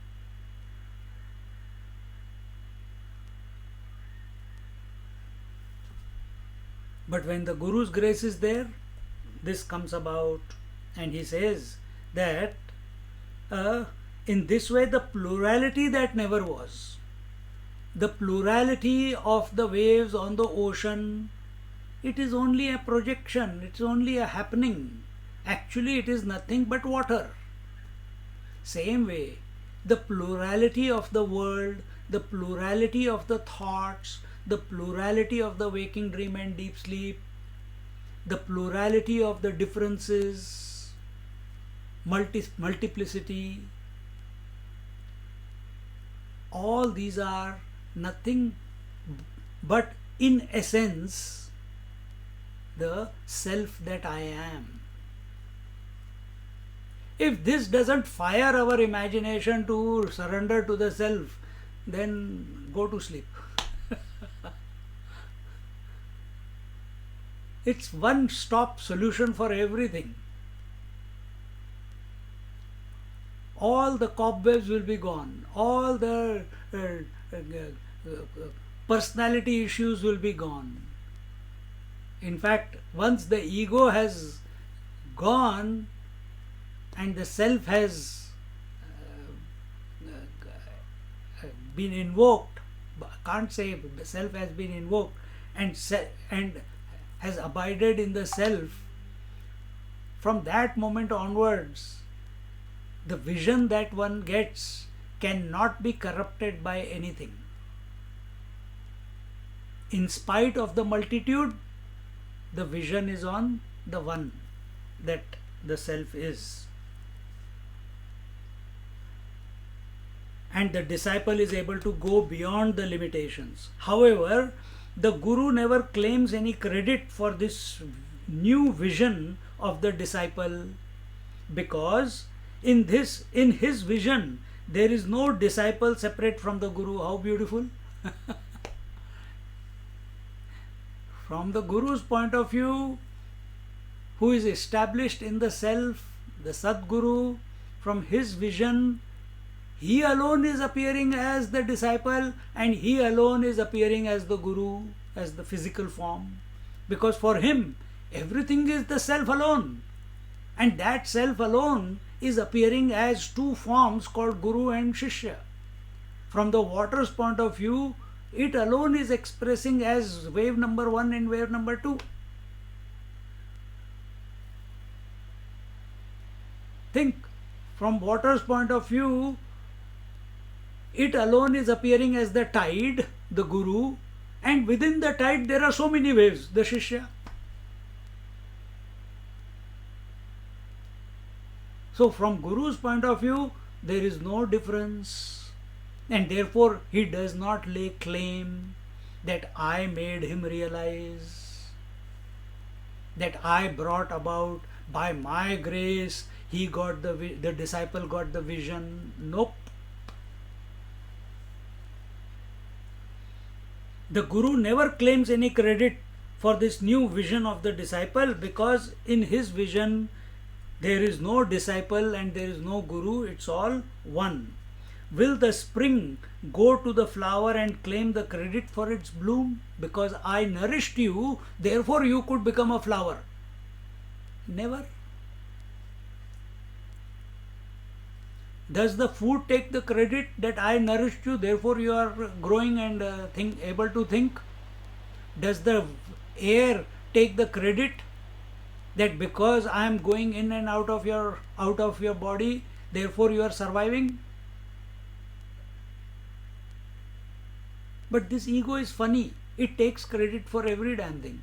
But when the Guru's grace is there, this comes about, and he says that in this way the plurality that never was, The plurality of the waves on the ocean, it is only a projection, it's only a happening. Actually, it is nothing but water. Same way, the plurality of the world, the plurality of the thoughts, the plurality of the waking dream and deep sleep, the plurality of the differences, multiplicity, all these are nothing but in essence the self that I am. If this doesn't fire our imagination to surrender to the self, then go to sleep. It's one stop solution for everything. All the cobwebs will be gone, all the personality issues will be gone. In fact, once the ego has gone and the self has been invoked, can't say the self has been invoked and has abided in the self, from that moment onwards, the vision that one gets cannot be corrupted by anything. In spite of the multitude, the vision is on the one that the self is. And the disciple is able to go beyond the limitations. However, the Guru never claims any credit for this new vision of the disciple, because in his vision there is no disciple separate from the Guru. How beautiful! From the Guru's point of view, who is established in the self, the Sadguru, from his vision, he alone is appearing as the disciple and he alone is appearing as the Guru, as the physical form. Because for him, everything is the self alone. And that self alone is appearing as two forms called Guru and Shishya. From the water's point of view, it alone is expressing as wave number 1 and wave number 2. Think, from water's point of view, it alone is appearing as the tide, the Guru, and within the tide there are so many waves, the Shishya. So from Guru's point of view, there is no difference, and therefore he does not lay claim that I made him realize, that I brought about, by my grace he got the disciple got the vision. Nope. The Guru never claims any credit for this new vision of the disciple, because in his vision there is no disciple and there is no Guru, it's all one. Will the spring go to the flower and claim the credit for its bloom? Because I nourished you, therefore you could become a flower. Never. Does the food take the credit that I nourished you, therefore you are growing and able to think? Does the air take the credit that because I am going in and out of your body, therefore you are surviving? But this ego is funny. It takes credit for every damn thing.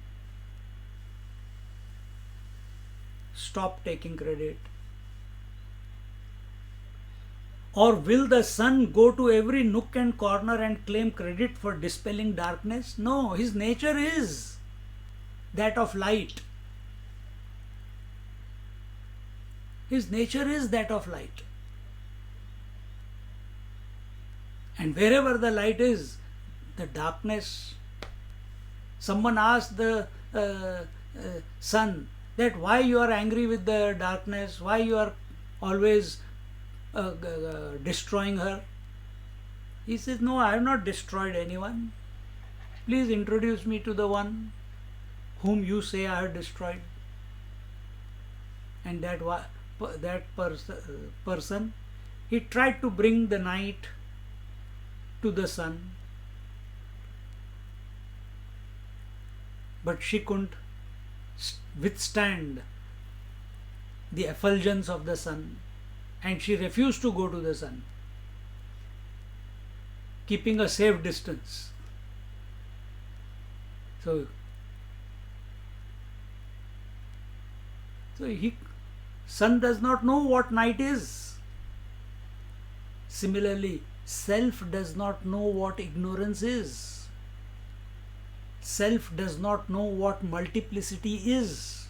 Stop taking credit. Or will the sun go to every nook and corner and claim credit for dispelling darkness? No, his nature is that of light. His nature is that of light. And wherever the light is, the darkness. Someone asked the sun that why you are angry with the darkness, why you are always destroying her. He says, no, I have not destroyed anyone. Please introduce me to the one whom you say I have destroyed. And that person, he tried to bring the night to the sun, but she couldn't withstand the effulgence of the sun, and she refused to go to the sun, keeping a safe distance. So sun does not know what night is. Similarly, self does not know what ignorance is. Self does not know what multiplicity is.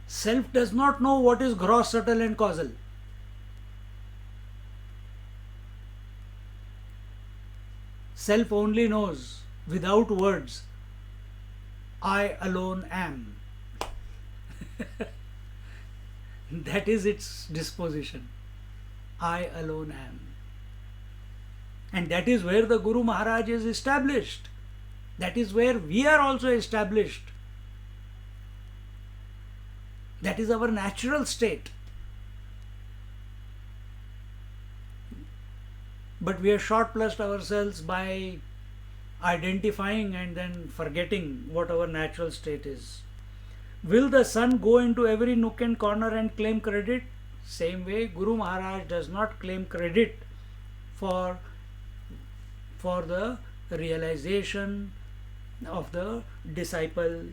Self does not know what is gross, subtle and causal. Self only knows, without words, I alone am. That is its disposition. I alone am. And that is where the Guru Maharaj is established. That is where we are also established. That is our natural state. But we have short-plused ourselves by identifying and then forgetting what our natural state is. Will the sun go into every nook and corner and claim credit? Same way, Guru Maharaj does not claim credit for the realization of the disciple.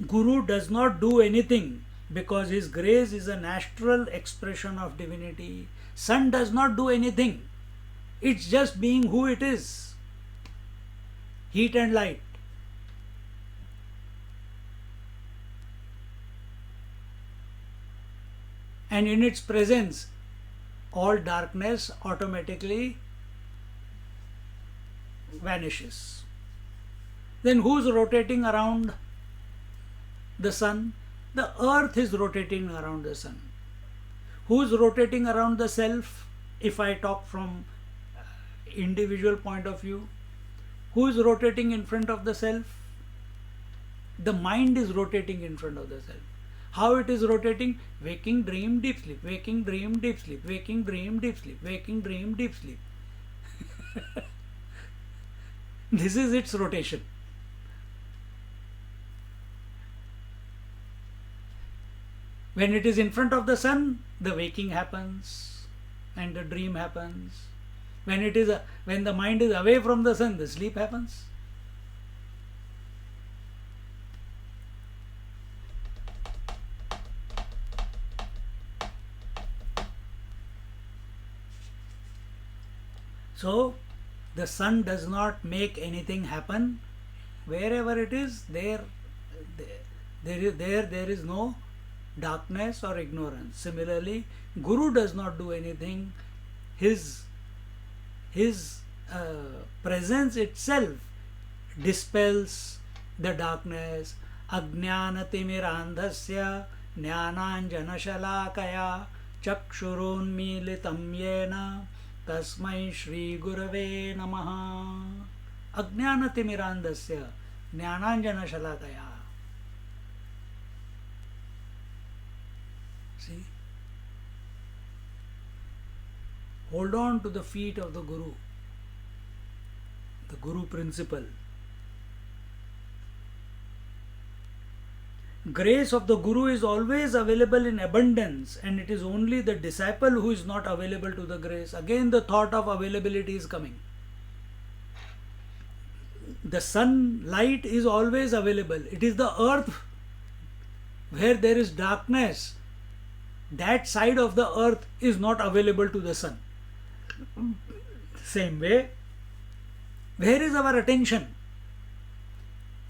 Guru does not do anything because his grace is a natural expression of divinity. Sun does not do anything. It's just being who it is. Heat and light. And in its presence, all darkness automatically vanishes. Then who's rotating around the sun? The earth is rotating around the sun. Who's rotating around the self? If I talk from individual point of view, who is rotating in front of the self? The mind is rotating in front of the self. How it is rotating? Waking, dream, deep sleep. Waking, dream, deep sleep. Waking, dream, deep sleep. Waking, dream, deep sleep. This is its rotation. When it is in front of the sun, the waking happens and the dream happens. When the mind is away from the sun, the sleep happens. So the sun does not make anything happen. Wherever it is, there is no darkness or ignorance. Similarly, Guru does not do anything. His presence itself dispels the darkness. Ajnanatimirandhasya jnananjanashalakaya chakshurunmilitam yena tasmai Shri Gurave Namaha. Ajnanatimirandhasya jnananjanashalakaya. See? Hold on to the feet of the Guru principle. Grace of the Guru is always available in abundance, and it is only the disciple who is not available to the grace. Again, the thought of availability is coming. The sunlight is always available. It is the earth where there is darkness. That side of the earth is not available to the sun. Same way, where is our attention?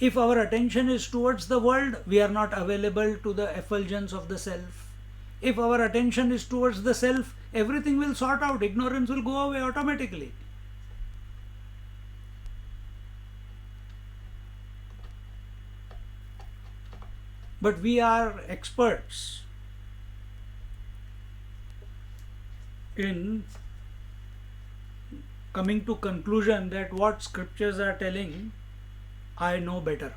If our attention is towards the world, we are not available to the effulgence of the self. If our attention is towards the self, everything will sort out. Ignorance will go away automatically. But we are experts in coming to conclusion that what scriptures are telling, I know better.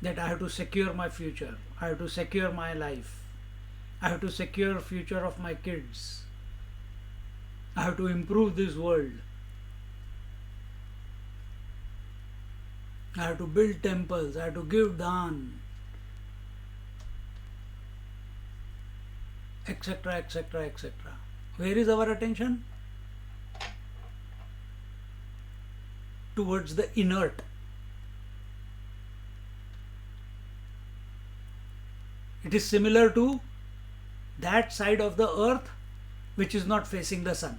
That I have to secure my future. I have to secure my life. I have to secure future of my kids. I have to improve this world. I have to build temples, I have to give dan, etc., etc., etc. Where is our attention? Towards the inert. It is similar to that side of the earth which is not facing the sun.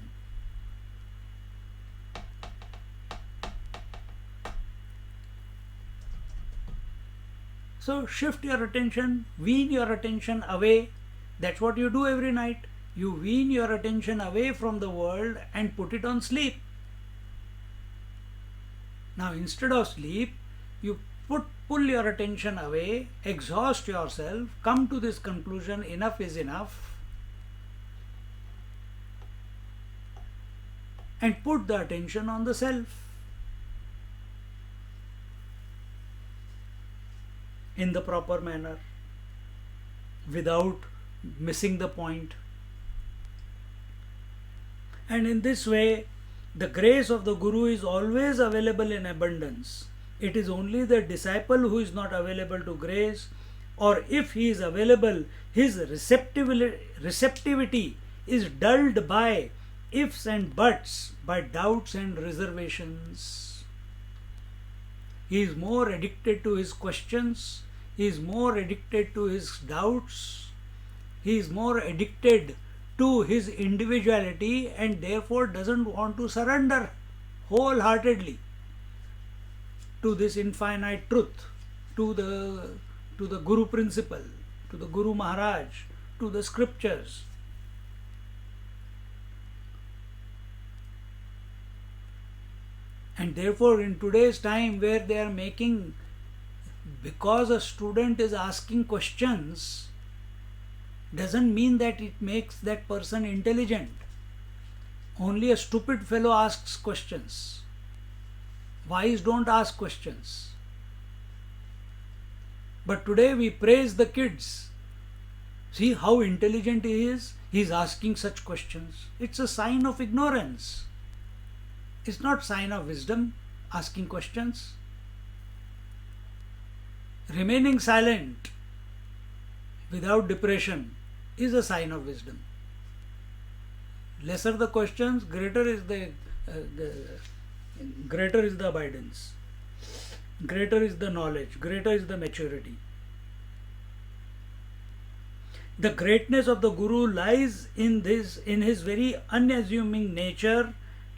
So shift your attention, wean your attention away. That's what you do every night. You wean your attention away from the world and put it on sleep. Now instead of sleep, you pull your attention away, exhaust yourself, come to this conclusion, enough is enough, and put the attention on the self. In the proper manner, without missing the point. And in this way, the grace of the Guru is always available in abundance. It is only the disciple who is not available to grace, or if he is available, his receptivity is dulled by ifs and buts, by doubts and reservations. He is more addicted to his questions, he is more addicted to his doubts, he is more addicted to his individuality, and therefore doesn't want to surrender wholeheartedly to this infinite truth, to the Guru principle, to the Guru Maharaj, to the scriptures. And therefore, in today's time where they are making, because a student is asking questions, doesn't mean that it makes that person intelligent. Only a stupid fellow asks questions. Wise don't ask questions. But today we praise the kids. See how intelligent he is? He is asking such questions. It's a sign of ignorance. It's not sign of wisdom, asking questions. Remaining silent without depression is a sign of wisdom. Lesser the questions, greater is the abundance, greater is the knowledge, greater is the maturity. The greatness of the Guru lies in his very unassuming nature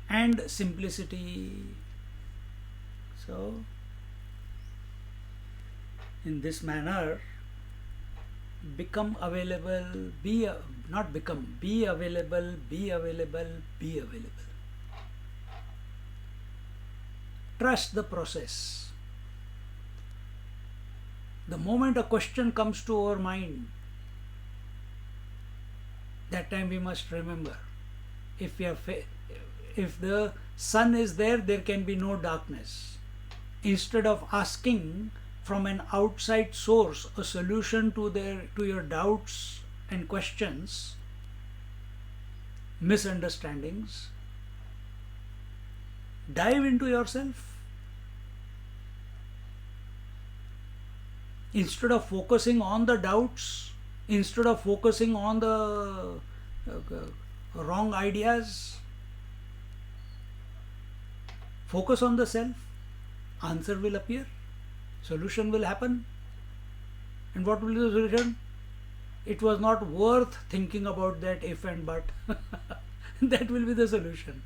and simplicity. So, in this manner, become available, be available, be available, be available. Trust the process. The moment a question comes to our mind, that time we must remember, if the sun is there, there can be no darkness. Instead of asking from an outside source a solution to your doubts and questions, misunderstandings, dive into yourself. Instead of focusing on the doubts, instead of focusing on the wrong ideas, focus on the self. Answer will appear, solution will happen. And what will be the solution? It was not worth thinking about that if and but. That will be the solution.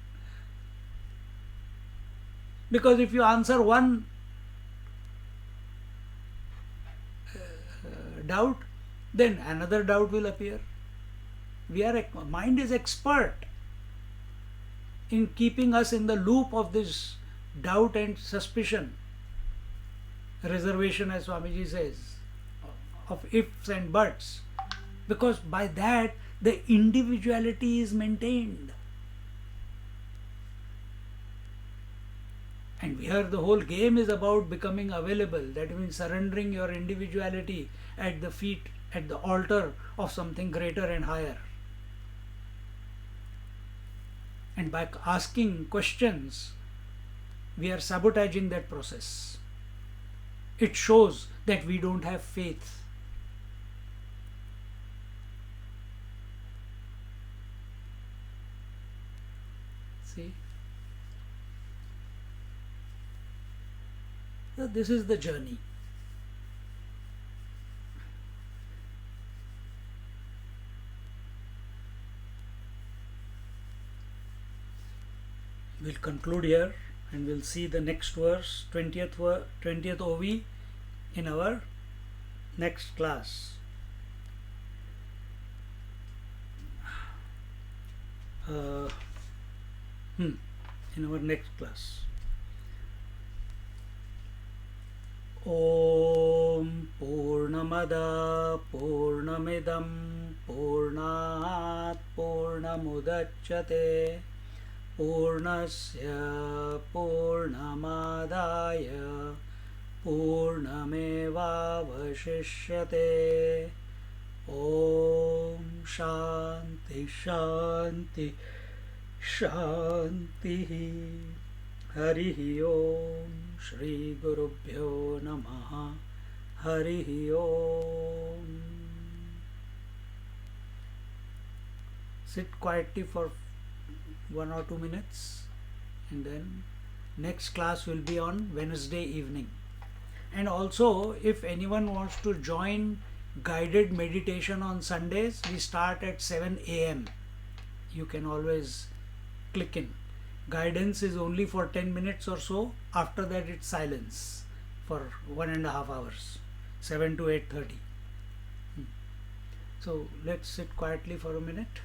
Because if you answer one doubt, then another doubt will appear. Mind is expert in keeping us in the loop of this doubt and suspicion, reservation, as Swamiji says, of ifs and buts, because by that the individuality is maintained. And here the whole game is about becoming available. That means surrendering your individuality at the feet, at the altar of something greater and higher. And by asking questions, we are sabotaging that process. It shows that we don't have faith. See? So this is the journey. We'll conclude here and we'll see the next verse, 20th OV, in our next class. Uh, in our next class. Om Purnamada Purnamidam Purnat Purnamudachyate Purnasya Purnamadaya Purnamevavashishyate. Om Shanti Shanti Shanti. Harihi Om. Shri Gurubhyo Namaha. Harihi Om. Sit quietly for 1 or 2 minutes, and then next class will be on Wednesday evening. And also, if anyone wants to join guided meditation on Sundays, we start at 7 a.m. You can always click in. Guidance is only for 10 minutes or so. After that, it's silence for 1.5 hours, 7 to 8:30. So let's sit quietly for a minute.